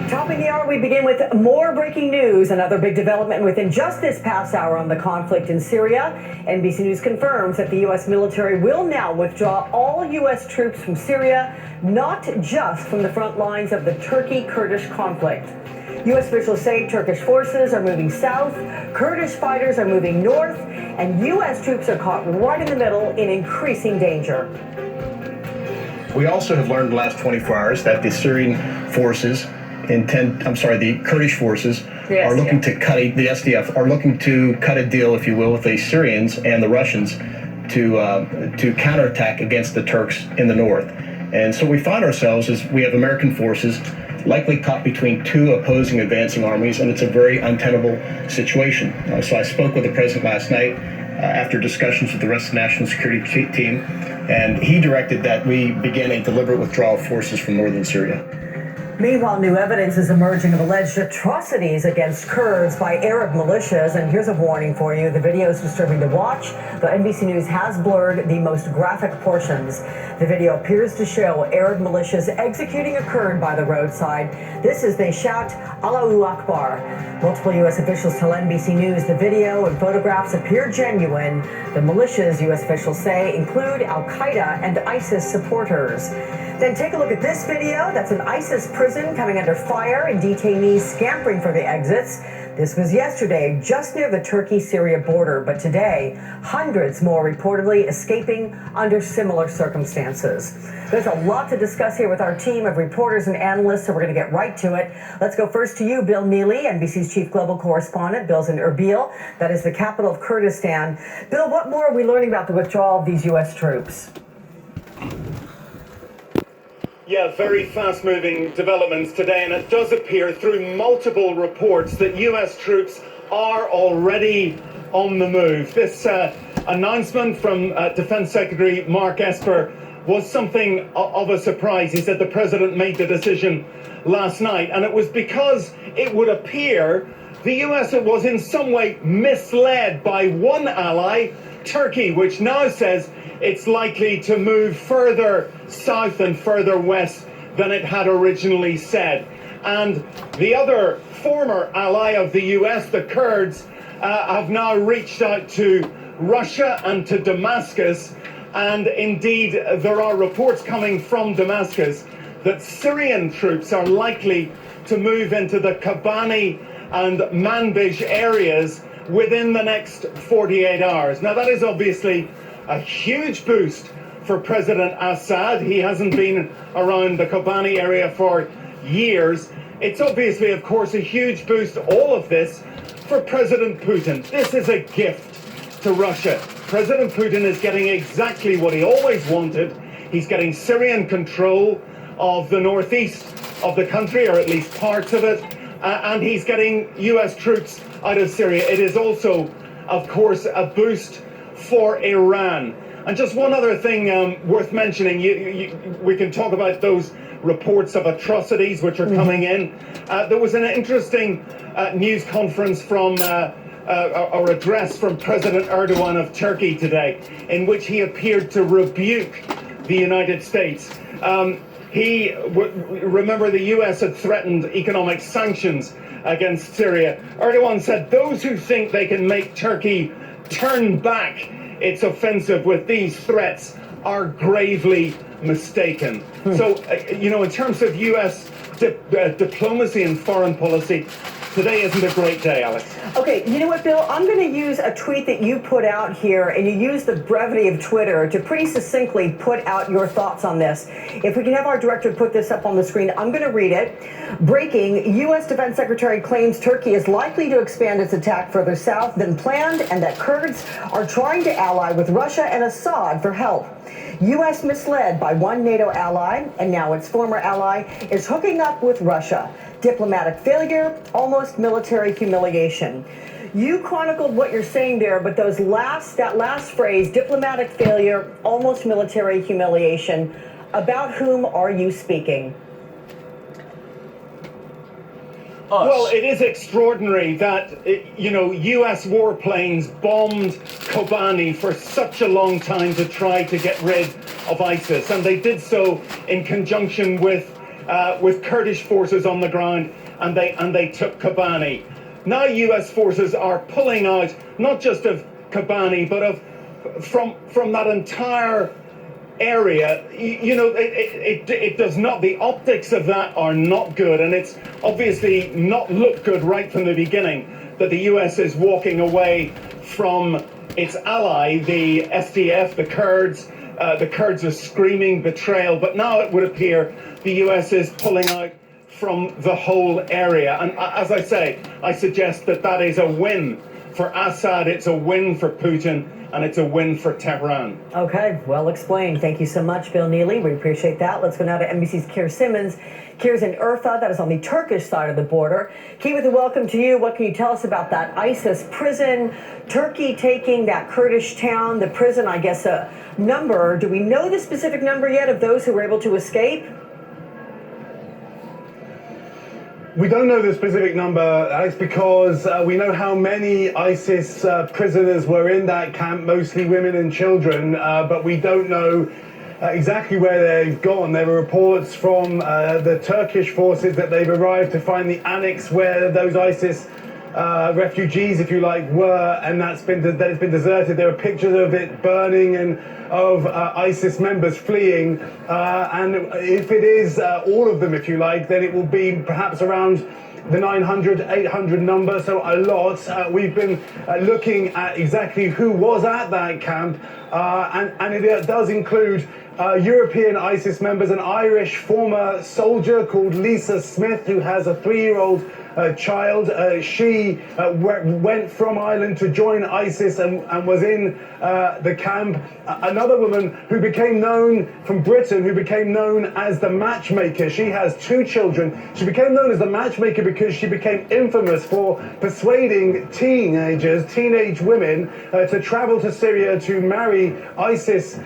Top Topping the hour, we begin with more breaking news. Another big development within just this past hour on the conflict in Syria. NBC News confirms that the U.S. military will now withdraw all U.S. troops from Syria, not just from the front lines of the Turkey-Kurdish conflict. U.S. officials say Turkish forces are moving south, Kurdish fighters are moving north, and U.S. troops are caught right in the middle in increasing danger. We also have learned in the last 24 hours that the Syrian forces the Kurdish forces are looking to the SDF are looking to cut a deal, if you will, with the Syrians and the Russians to counterattack against the Turks in the north. And so we find ourselves as we have American forces likely caught between two opposing advancing armies, and it's a very untenable situation. So I spoke with the president last night after discussions with the rest of the national security team, and he directed that we begin a deliberate withdrawal of forces from northern Syria. Meanwhile, new evidence is emerging of alleged atrocities against Kurds by Arab militias. And here's a warning for you. The video is disturbing to watch, though NBC News has blurred the most graphic portions. The video appears to show Arab militias executing a Kurd by the roadside. This as they shout, Allahu Akbar. Multiple U.S. officials tell NBC News the video and photographs appear genuine. The militias, U.S. officials say, include Al-Qaeda and ISIS supporters. Then take a look at this video. That's an ISIS prison coming under fire and detainees scampering for the exits. This was yesterday, just near the Turkey-Syria border, but today, hundreds more reportedly escaping under similar circumstances. There's a lot to discuss here with our team of reporters and analysts, so we're going to get right to it. Let's go first to you, Bill Neely, NBC's chief global correspondent. Bill's in Erbil, that is the capital of Kurdistan. Bill, what more are we learning about the withdrawal of these U.S. troops? Yeah, very fast-moving developments today, and it does appear through multiple reports that U.S. troops are already on the move. This announcement from Defense Secretary Mark Esper was something of a surprise. He said the president made the decision last night, and it was because it would appear the U.S. was in some way misled by one ally, Turkey, which now says it's likely to move further south and further west than it had originally said. And the other former ally of the US, the Kurds, have now reached out to Russia and to Damascus. And indeed, there are reports coming from Damascus that Syrian troops are likely to move into the Kobani and Manbij areas within the next 48 hours. Now, that is obviously a huge boost for President Assad. He hasn't been around the Kobani area for years. It's obviously, of course, a huge boost, all of this, for President Putin. This is a gift to Russia. President Putin is getting exactly what he always wanted. He's getting Syrian control of the northeast of the country, or at least parts of it, and he's getting U.S. troops out of Syria. It is also, of course, a boost for Iran. And just one other thing worth mentioning, we can talk about those reports of atrocities which are coming in. There was an interesting news conference from or address from President Erdogan of Turkey today, in which he appeared to rebuke the United States. Remember, the U.S. had threatened economic sanctions against Syria. Erdogan said those who think they can make Turkey turn back its offensive with these threats are gravely mistaken. So, in terms of U.S. diplomacy and foreign policy, today isn't a great day, Alex. Okay, you know what, Bill? I'm going to use a tweet that you put out here, and you use the brevity of Twitter to pretty succinctly put out your thoughts on this. If we can have our director put this up on the screen, I'm going to read it. Breaking, U.S. Defense Secretary claims Turkey is likely to expand its attack further south than planned, and that Kurds are trying to ally with Russia and Assad for help. U.S. misled by one NATO ally, and now its former ally, is hooking up with Russia. Diplomatic failure, almost military humiliation. You chronicled what you're saying there, but that last phrase, diplomatic failure, almost military humiliation, about whom are you speaking? Well, it is extraordinary that, U.S. warplanes bombed Kobani for such a long time to try to get rid of ISIS. And they did so in conjunction with Kurdish forces on the ground and they took Kobani. Now U.S. forces are pulling out not just of Kobani, but from that entire area. It does not, the optics of that are not good, and it's obviously not looked good right from the beginning that the US is walking away from its ally, the SDF, the Kurds. The Kurds are screaming betrayal, but now it would appear the US is pulling out from the whole area. And as I say, I suggest that is a win for Assad, it's a win for Putin, and it's a win for Tehran. Okay, well explained. Thank you so much, Bill Neely. We appreciate that. Let's go now to NBC's Keir Simmons. Keir's in Urfa, that is on the Turkish side of the border. Keir, with a welcome to you. What can you tell us about that ISIS prison? Turkey taking that Kurdish town, the prison, I guess a number. Do we know the specific number yet of those who were able to escape? We don't know the specific number, Alex, because we know how many ISIS prisoners were in that camp, mostly women and children, but we don't know exactly where they've gone. There were reports from the Turkish forces that they've arrived to find the annex where those ISIS refugees, if you like, were, and that it's been deserted. There are pictures of it burning and of ISIS members fleeing, and if it is all of them, if you like, then it will be perhaps around the 900, 800 number, so a lot. We've been looking at exactly who was at that camp, and it does include European ISIS members, an Irish former soldier called Lisa Smith, who has a 3-year-old child. She went from Ireland to join ISIS and was in the camp. Another woman who became known from Britain, who became known as the matchmaker. She has 2 children. She became known as the matchmaker because she became infamous for persuading teenage women to travel to Syria to marry ISIS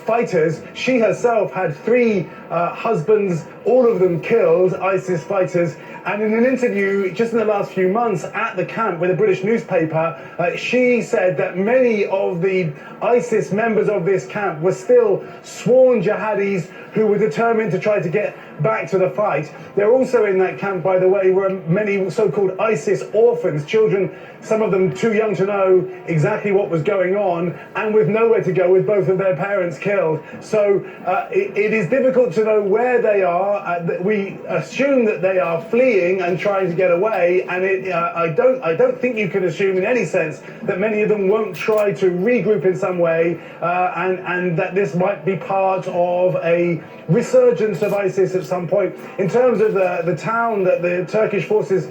fighters. She herself had 3 husbands, all of them killed, ISIS fighters. And in an interview just in the last few months at the camp with a British newspaper, she said that many of the ISIS members of this camp were still sworn jihadis who were determined to try to get back to the fight. There also in that camp, by the way, were many so-called ISIS orphans, children, some of them too young to know exactly what was going on and with nowhere to go, with both of their parents killed. So it is difficult to know where they are. We assume that they are fleeing and trying to get away, and I don't think you can assume in any sense that many of them won't try to regroup in some way, and that this might be part of a resurgence of ISIS at some point. In terms of the town that the Turkish forces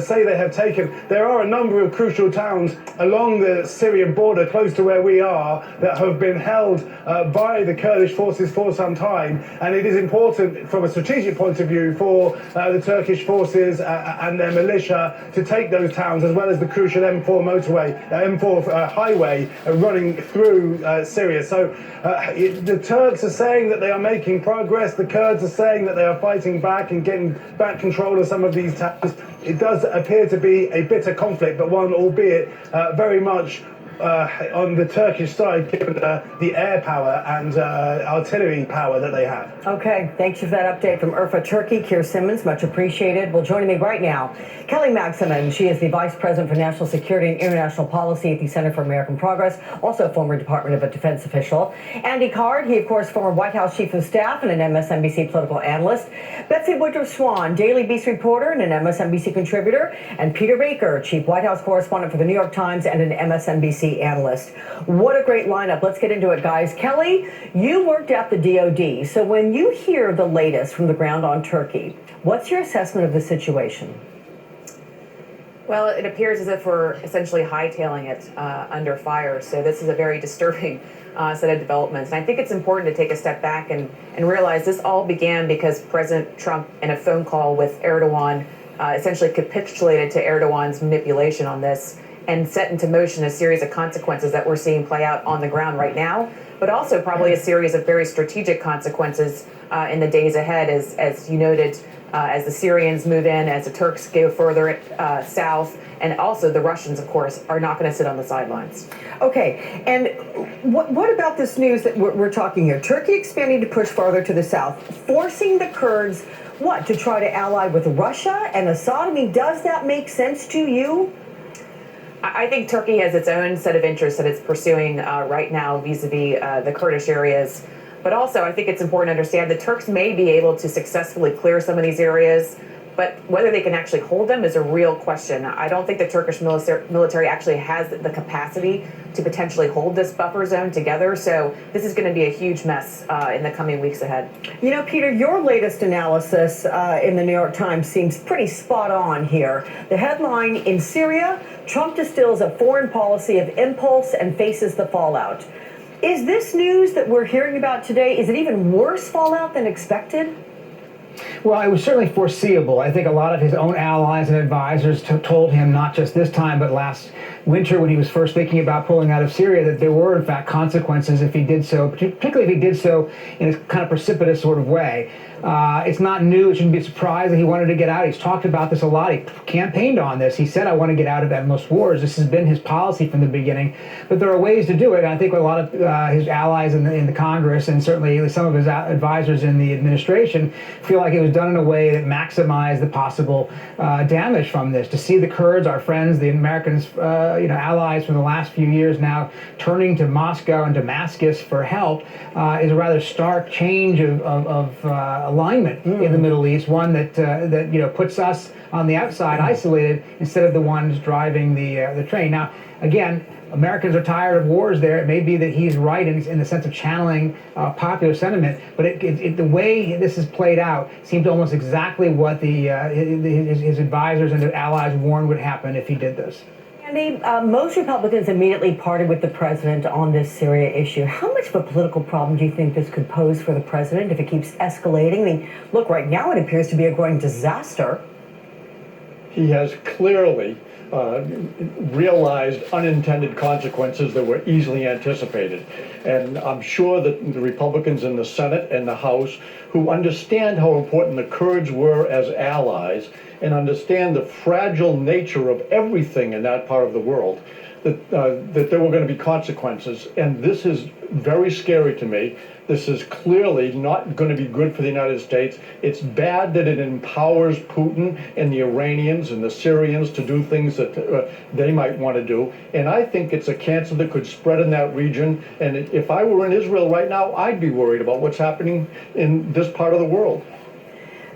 say they have taken, there are a number of crucial towns along the Syrian border close to where we are that have been held by the Kurdish forces for some time, and it is important from a strategic point of view for the Turkish forces and their militia to take those towns, as well as the crucial M4 highway running through Syria. So the Turks are saying that they are making progress. The Kurds are saying that they are fighting back and getting back control of some of these towns. It does appear to be a bitter conflict, but one, albeit very much on the Turkish side, given the air power and artillery power that they have. Okay, thank you for that update from Urfa, Turkey. Keir Simmons, much appreciated. Well, joining me right now, Kelly Magsamen. She is the Vice President for National Security and International Policy at the Center for American Progress, also a former Department of Defense official. Andy Card, he, of course, former White House Chief of Staff and an MSNBC political analyst. Betsy Woodruff-Swan, Daily Beast reporter and an MSNBC contributor. And Peter Baker, Chief White House correspondent for the New York Times and an MSNBC analyst. What a great lineup. Let's get into it, guys. Kelly, you worked at the DOD, so when you hear the latest from the ground on Turkey, what's your assessment of the situation? Well, it appears as if we're essentially hightailing it under fire, so this is a very disturbing set of developments. And I think it's important to take a step back and realize this all began because President Trump, in a phone call with Erdogan, essentially capitulated to Erdogan's manipulation on this. and set into motion a series of consequences that we're seeing play out on the ground right now, but also probably a series of very strategic consequences in the days ahead, as you noted, as the Syrians move in, as the Turks go further south, and also the Russians, of course, are not going to sit on the sidelines. Okay, and what about this news that we're talking here? Turkey expanding to push farther to the south, forcing the Kurds, to try to ally with Russia and Assad? I mean, does that make sense to you? I think Turkey has its own set of interests that it's pursuing right now vis-a-vis the Kurdish areas. But also, I think it's important to understand the Turks may be able to successfully clear some of these areas, but whether they can actually hold them is a real question. I don't think the Turkish military actually has the capacity to potentially hold this buffer zone together. So this is going to be a huge mess in the coming weeks ahead. You know, Peter, your latest analysis in the New York Times seems pretty spot on here. The headline, in Syria, Trump distills a foreign policy of impulse and faces the fallout. Is this news that we're hearing about today, is it even worse fallout than expected? Well, it was certainly foreseeable. I think a lot of his own allies and advisors told him, not just this time, but last winter when he was first thinking about pulling out of Syria, that there were, in fact, consequences if he did so, particularly if he did so in a kind of precipitous sort of way. It's not new. It shouldn't be a surprise that he wanted to get out. He's talked about this a lot. He campaigned on this. He said, I want to get out of endless wars. This has been his policy from the beginning. But there are ways to do it. And I think a lot of his allies in the Congress, and certainly some of his advisors in the administration, feel like it was done in a way that maximized the possible damage from this. To see the Kurds, our friends, the Americans, allies from the last few years now turning to Moscow and Damascus for help is a rather stark change of alignment in the Middle East, one that puts us on the outside isolated instead of the ones driving the train. Now, again, Americans are tired of wars there. It may be that he's right in the sense of channeling popular sentiment, but the way this is played out seems almost exactly what his advisors and allies warned would happen if he did this. Andy, most Republicans immediately parted with the president on this Syria issue. How much of a political problem do you think this could pose for the president if it keeps escalating? I mean, look, right now it appears to be a growing disaster. He has clearly realized unintended consequences that were easily anticipated. And I'm sure that the Republicans in the Senate and the House, who understand how important the Kurds were as allies and understand the fragile nature of everything in that part of the world, that there were going to be consequences. And this is very scary to me. This is clearly not going to be good for the United States. It's bad that it empowers Putin and the Iranians and the Syrians to do things that they might want to do. And I think it's a cancer that could spread in that region. And if I were in Israel right now, I'd be worried about what's happening in this part of the world.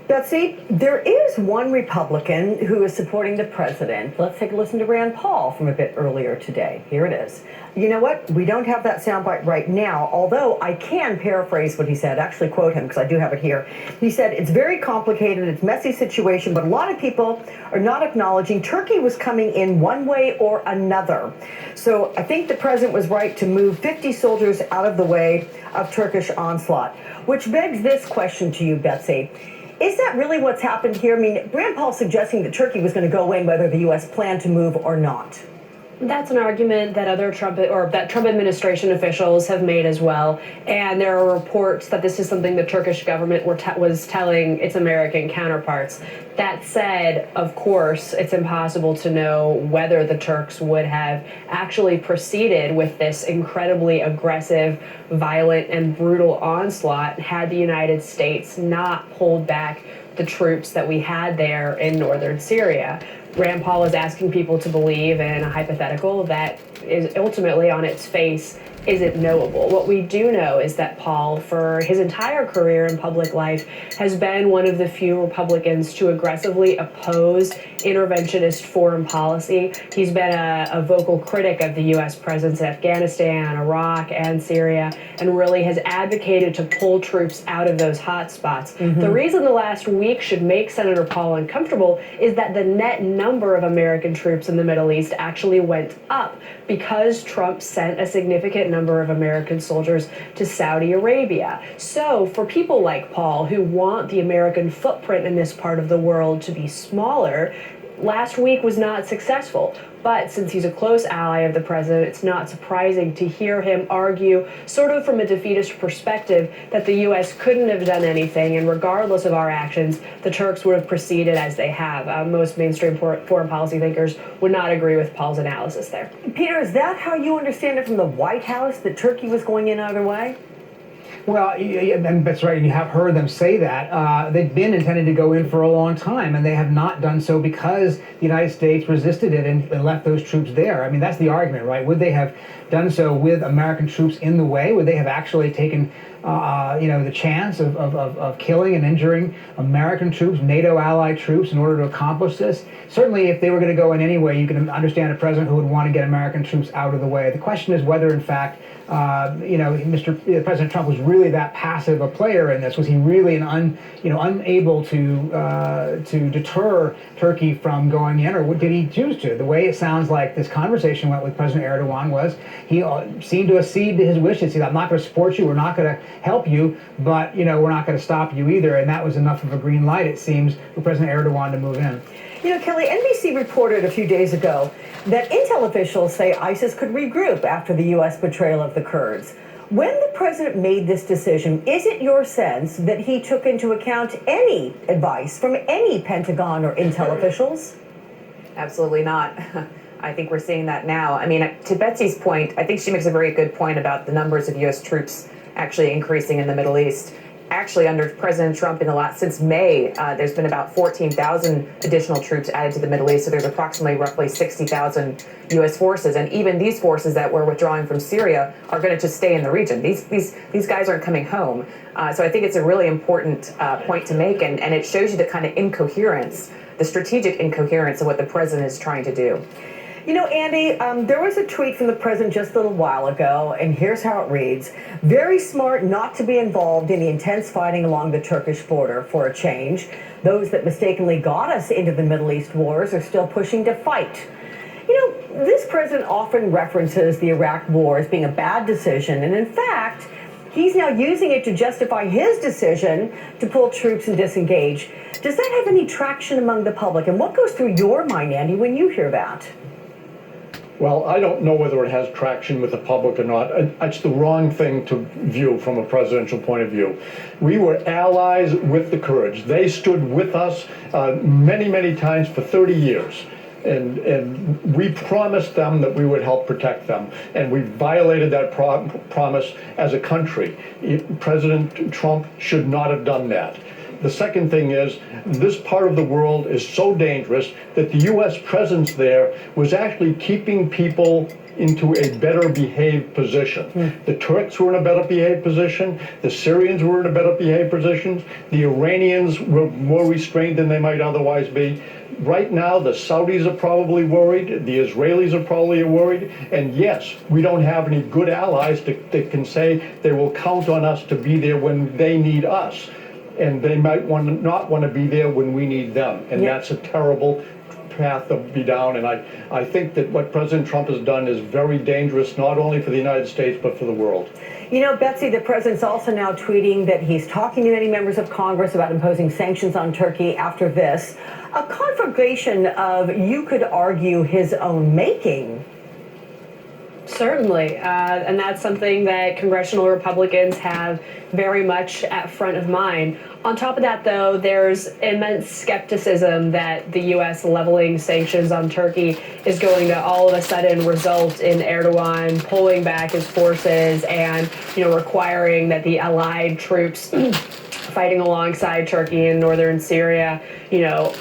Betsy, there is one Republican who is supporting the president. Let's take a listen to Rand Paul from a bit earlier today. Here it is. You know what? We don't have that soundbite right now, although I can paraphrase what he said, actually quote him, because I do have it here. He said, it's very complicated, it's a messy situation, but a lot of people are not acknowledging Turkey was coming in one way or another. So I think the president was right to move 50 soldiers out of the way of Turkish onslaught, which begs this question to you, Betsy. Is that really what's happened here? I mean, Rand Paul suggesting that Turkey was going to go in whether the U.S. planned to move or not. That's an argument that other Trump administration officials have made as well. And there are reports that this is something the Turkish government was telling its American counterparts. That said, of course, it's impossible to know whether the Turks would have actually proceeded with this incredibly aggressive, violent, and brutal onslaught had the United States not pulled back the troops that we had there in northern Syria. Rand Paul is asking people to believe in a hypothetical that is ultimately on its face isn't knowable. What we do know is that Paul, for his entire career in public life, has been one of the few Republicans to aggressively oppose interventionist foreign policy. He's been a vocal critic of the U.S. presence in Afghanistan, Iraq, and Syria, and really has advocated to pull troops out of those hot spots. The reason the last week should make Senator Paul uncomfortable is that the net number of American troops in the Middle East actually went up because Trump sent a significant number of American soldiers to Saudi Arabia. So for people like Paul who want the American footprint in this part of the world to be smaller, last week was not successful. But since he's a close ally of the president, it's not surprising to hear him argue, sort of from a defeatist perspective, that the U.S. couldn't have done anything, and regardless of our actions, the Turks would have proceeded as they have. Most mainstream foreign policy thinkers would not agree with Paul's analysis there. Peter, is that how you understand it from the White House, that Turkey was going in either way? Well, and that's right, and you have heard them say that. They've been intending to go in for a long time, and they have not done so because the United States resisted it and left those troops there. I mean, that's the argument, right? Would they have done so with American troops in the way? Would they have actually taken the chance of killing and injuring American troops, NATO allied troops, in order to accomplish this? Certainly, if they were going to go in anyway, you can understand a president who would want to get American troops out of the way. The question is whether, in fact, President Trump was really that passive a player in this. Was he really unable to deter Turkey from going in, or did he choose to? The way it sounds like this conversation went with President Erdogan was he seemed to accede to his wishes. He said, "I'm not going to support you. We're not going to help you, but we're not going to stop you either." And that was enough of a green light, it seems, for President Erdogan to move in. Kelly, NBC reported a few days ago that intel officials say ISIS could regroup after the U.S. betrayal of the Kurds. When the president made this decision, is it your sense that he took into account any advice from any Pentagon or intel officials? Absolutely not. I think we're seeing that now. I mean, to Betsy's point, I think she makes a very good point about the numbers of U.S. troops actually increasing in the Middle East. Actually, under President Trump since May, there's been about 14,000 additional troops added to the Middle East. So there's roughly 60,000 U.S. forces, and even these forces that were withdrawing from Syria are going to just stay in the region. These guys aren't coming home. So I think it's a really important point to make, and it shows you the kind of incoherence, the strategic incoherence of what the president is trying to do. Andy, there was a tweet from the president just a little while ago, and here's how it reads. Very smart not to be involved in the intense fighting along the Turkish border for a change. Those that mistakenly got us into the Middle East wars are still pushing to fight. This president often references the Iraq war as being a bad decision, and in fact, he's now using it to justify his decision to pull troops and disengage. Does that have any traction among the public? And what goes through your mind, Andy, when you hear that? Well, I don't know whether it has traction with the public or not. It's the wrong thing to view from a presidential point of view. We were allies with the Kurds. They stood with us many, many times for 30 years. And we promised them that we would help protect them. And we violated that promise as a country. President Trump should not have done that. The second thing is, this part of the world is so dangerous that the U.S. presence there was actually keeping people into a better behaved position. The Turks were in a better behaved position. The Syrians were in a better behaved position. The Iranians were more restrained than they might otherwise be. Right now, the Saudis are probably worried. The Israelis are probably worried. And yes, we don't have any good allies that can say they will count on us to be there when they need us. And they might not want to be there when we need them. And that's a terrible path to be down. And I think that what President Trump has done is very dangerous, not only for the United States, but for the world. Betsy, the president's also now tweeting that he's talking to many members of Congress about imposing sanctions on Turkey after this. A conflagration of, you could argue, his own making. Certainly, and that's something that congressional Republicans have very much at front of mind. On top of that, though, there's immense skepticism that the U.S. leveling sanctions on Turkey is going to all of a sudden result in Erdogan pulling back his forces and, requiring that the allied troops fighting alongside Turkey in northern Syria,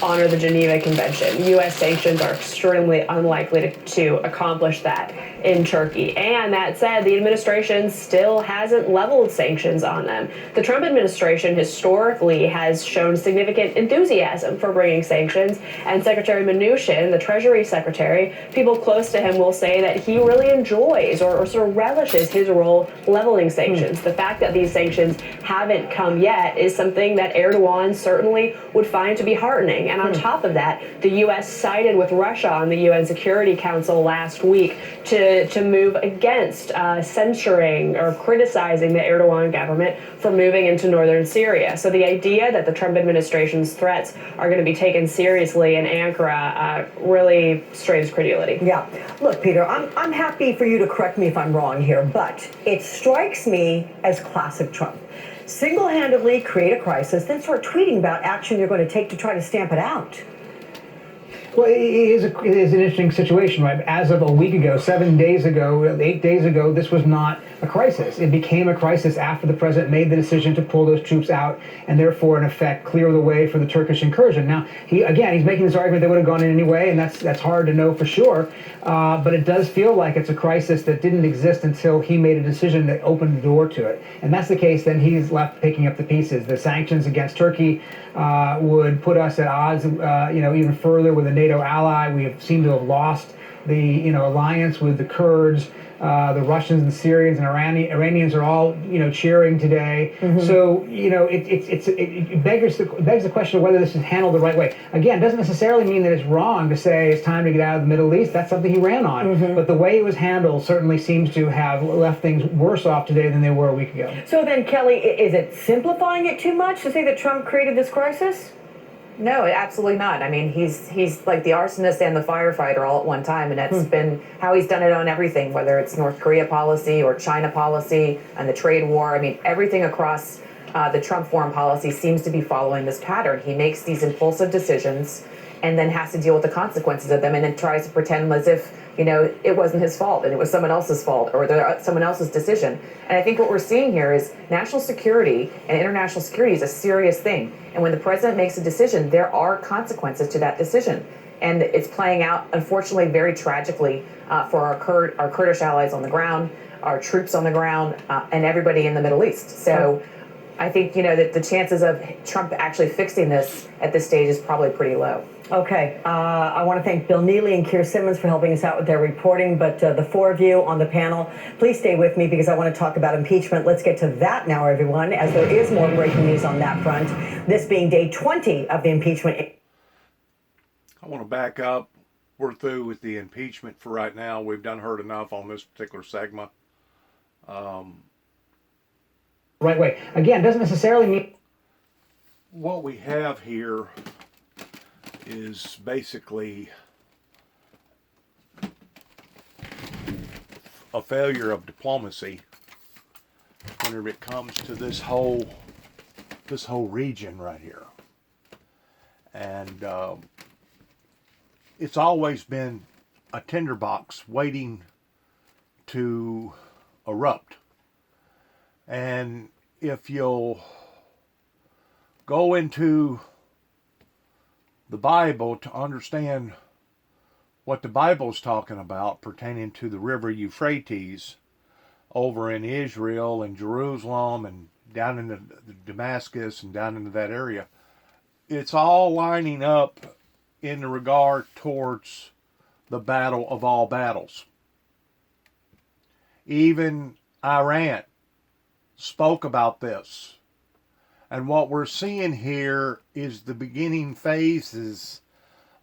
honor the Geneva Convention. U.S. sanctions are extremely unlikely to accomplish that in Turkey. And that said, the administration still hasn't leveled sanctions on them. The Trump administration historically has shown significant enthusiasm for bringing sanctions, and Secretary Mnuchin, the Treasury Secretary, people close to him will say that he really enjoys or sort of relishes his role leveling sanctions. The fact that these sanctions haven't come yet is something that Erdogan certainly would find to be heartening. And on top of that, the U.S. sided with Russia on the UN Security Council last week to move against censuring or criticizing the Erdogan government for moving into northern Syria. So the idea that the Trump administration's threats are going to be taken seriously in Ankara really strains credulity. Yeah. Look, Peter, I'm happy for you to correct me if I'm wrong here, but it strikes me as classic Trump. Single-handedly create a crisis, then start tweeting about action you're going to take to try to stamp it out. Well, it is an interesting situation, right? As of a week ago, 7 days ago, 8 days ago, this was not a crisis. It became a crisis after the president made the decision to pull those troops out and therefore, in effect, clear the way for the Turkish incursion. Now, he's making this argument they would have gone in anyway, and that's hard to know for sure. But it does feel like it's a crisis that didn't exist until he made a decision that opened the door to it. And that's the case, then he's left picking up the pieces. The sanctions against Turkey would put us at odds, even further with a NATO ally. We seem to have lost the alliance with the Kurds. The Russians and Syrians and Iranians are all cheering today. Mm-hmm. So it begs the question of whether this is handled the right way. Again, it doesn't necessarily mean that it's wrong to say it's time to get out of the Middle East. That's something he ran on. Mm-hmm. But the way it was handled certainly seems to have left things worse off today than they were a week ago. So then, Kelly, is it simplifying it too much to say that Trump created this crisis? No, absolutely not. I mean, he's like the arsonist and the firefighter all at one time, and that's been how he's done it on everything, whether it's North Korea policy or China policy and the trade war. I mean, everything across the Trump foreign policy seems to be following this pattern. He makes these impulsive decisions and then has to deal with the consequences of them, and then tries to pretend as if it wasn't his fault and it was someone else's fault or someone else's decision. And I think what we're seeing here is national security and international security is a serious thing. And when the president makes a decision, there are consequences to that decision. And it's playing out, unfortunately, very tragically for our Kurdish allies on the ground, our troops on the ground, and everybody in the Middle East. So I think, that the chances of Trump actually fixing this at this stage is probably pretty low. Okay, I want to thank Bill Neely and Keir Simmons for helping us out with their reporting, but the four of you on the panel, please stay with me because I want to talk about impeachment. Let's get to that now, everyone, as there is more breaking news on that front, this being day 20 of the impeachment. I want to back up. We're through with the impeachment for right now. We've heard enough on this particular segment. Right way. Again, doesn't necessarily mean... What we have here is basically a failure of diplomacy whenever it comes to this whole region right here. And it's always been a tinderbox waiting to erupt. And if you'll go into the Bible to understand what the Bible is talking about pertaining to the river Euphrates over in Israel and Jerusalem and down into Damascus and down into that area, it's all lining up in regard towards the battle of all battles. Even Iran spoke about this. And what we're seeing here is the beginning phases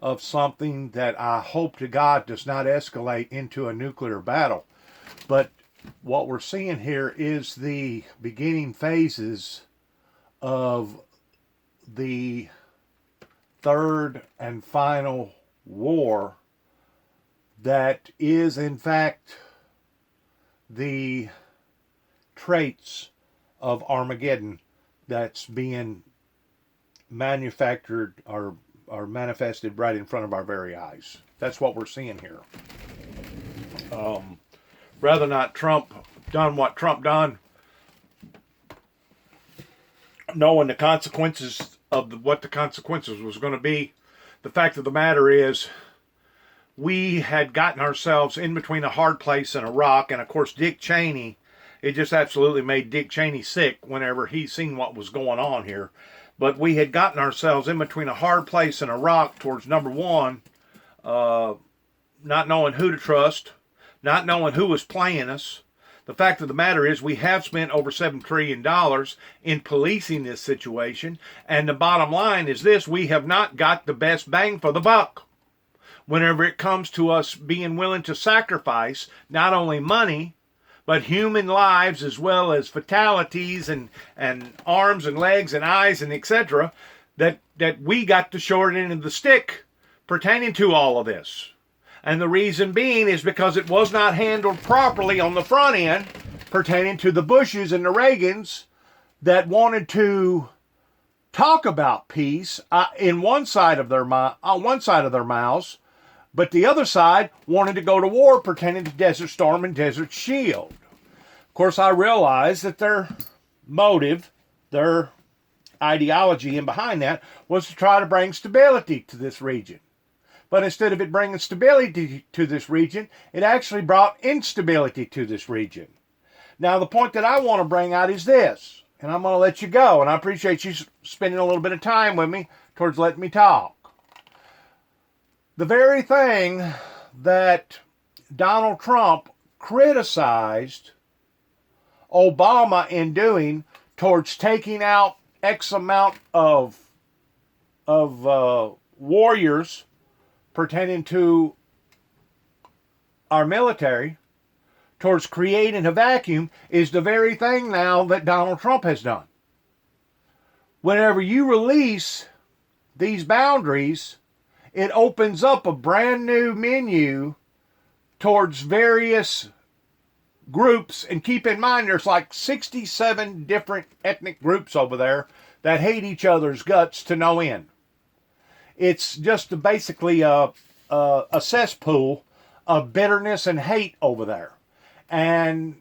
of something that I hope to God does not escalate into a nuclear battle. But what we're seeing here is the beginning phases of the third and final war that is in fact the traits of Armageddon that's being manufactured or manifested right in front of our very eyes. That's what we're seeing here. Rather not Trump done what Trump done, knowing the consequences of what the consequences was going to be, the fact of the matter is we had gotten ourselves in between a hard place and a rock, and of course Dick Cheney, it just absolutely made Dick Cheney sick whenever he seen what was going on here. But we had gotten ourselves in between a hard place and a rock towards, number one, not knowing who to trust, not knowing who was playing us, The fact of the matter is we have spent over $7 trillion in policing this situation, and the bottom line is this: we have not got the best bang for the buck whenever it comes to us being willing to sacrifice not only money, but human lives, as well as fatalities and arms and legs and eyes and etc., that we got the short end of the stick pertaining to all of this. And the reason being is because it was not handled properly on the front end pertaining to the Bushes and the Reagans that wanted to talk about peace in one side of their mouths, but the other side wanted to go to war pertaining to Desert Storm and Desert Shield. Of course, I realize that their motive, their ideology in behind that, was to try to bring stability to this region. But instead of it bringing stability to this region, it actually brought instability to this region. Now, the point that I want to bring out is this, and I'm going to let you go, and I appreciate you spending a little bit of time with me towards letting me talk. The very thing that Donald Trump criticized Obama in doing towards taking out X amount of warriors pertaining to our military, towards creating a vacuum, is the very thing now that Donald Trump has done. Whenever you release these boundaries, it opens up a brand new menu towards various groups. And keep in mind, there's like 67 different ethnic groups over there that hate each other's guts to no end. It's just basically a cesspool of bitterness and hate over there. And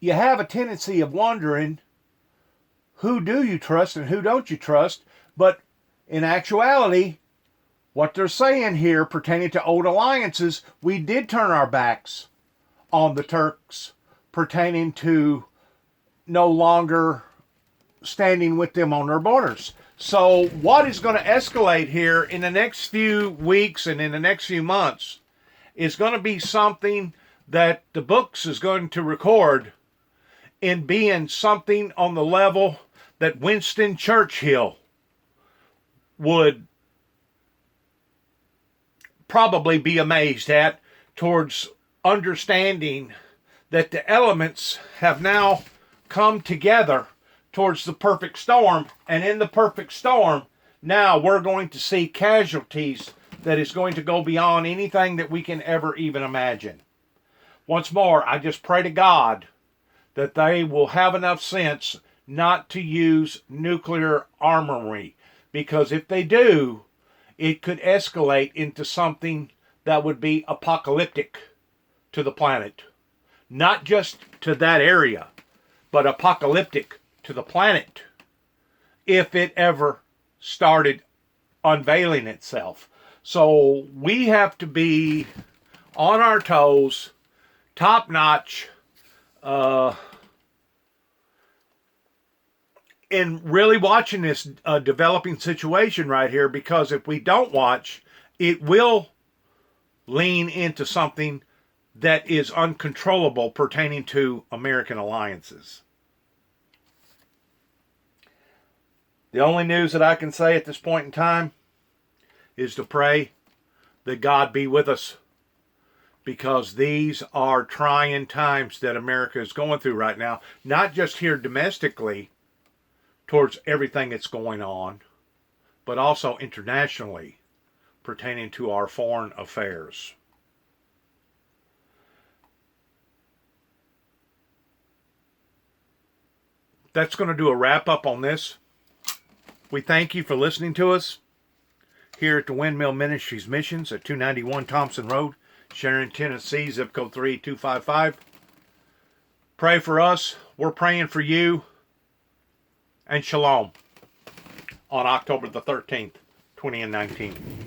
you have a tendency of wondering, who do you trust and who don't you trust? But in actuality, what they're saying here pertaining to old alliances, we did turn our backs on the Turks pertaining to no longer standing with them on their borders. So what is going to escalate here in the next few weeks and in the next few months is going to be something that the books is going to record in being something on the level that Winston Churchill would probably be amazed at, towards understanding that the elements have now come together towards the perfect storm, and in the perfect storm, now we're going to see casualties that is going to go beyond anything that we can ever even imagine. Once more, I just pray to God that they will have enough sense not to use nuclear armory, because if they do, it could escalate into something that would be apocalyptic to the planet. Not just to that area, but apocalyptic to the planet if it ever started unveiling itself. So we have to be on our toes, top notch, in really watching this developing situation right here, because if we don't watch, it will lean into something that is uncontrollable pertaining to American alliances. The only news that I can say at this point in time is to pray that God be with us, because these are trying times that America is going through right now, not just here domestically towards everything that's going on, but also internationally pertaining to our foreign affairs. That's going to do a wrap up on this. We thank you for listening to us here at the Windmill Ministries Missions at 291 Thompson Road, Sharon, Tennessee, zip code 38255. Pray for us. We're praying for you. And shalom on October the 13th, 2019.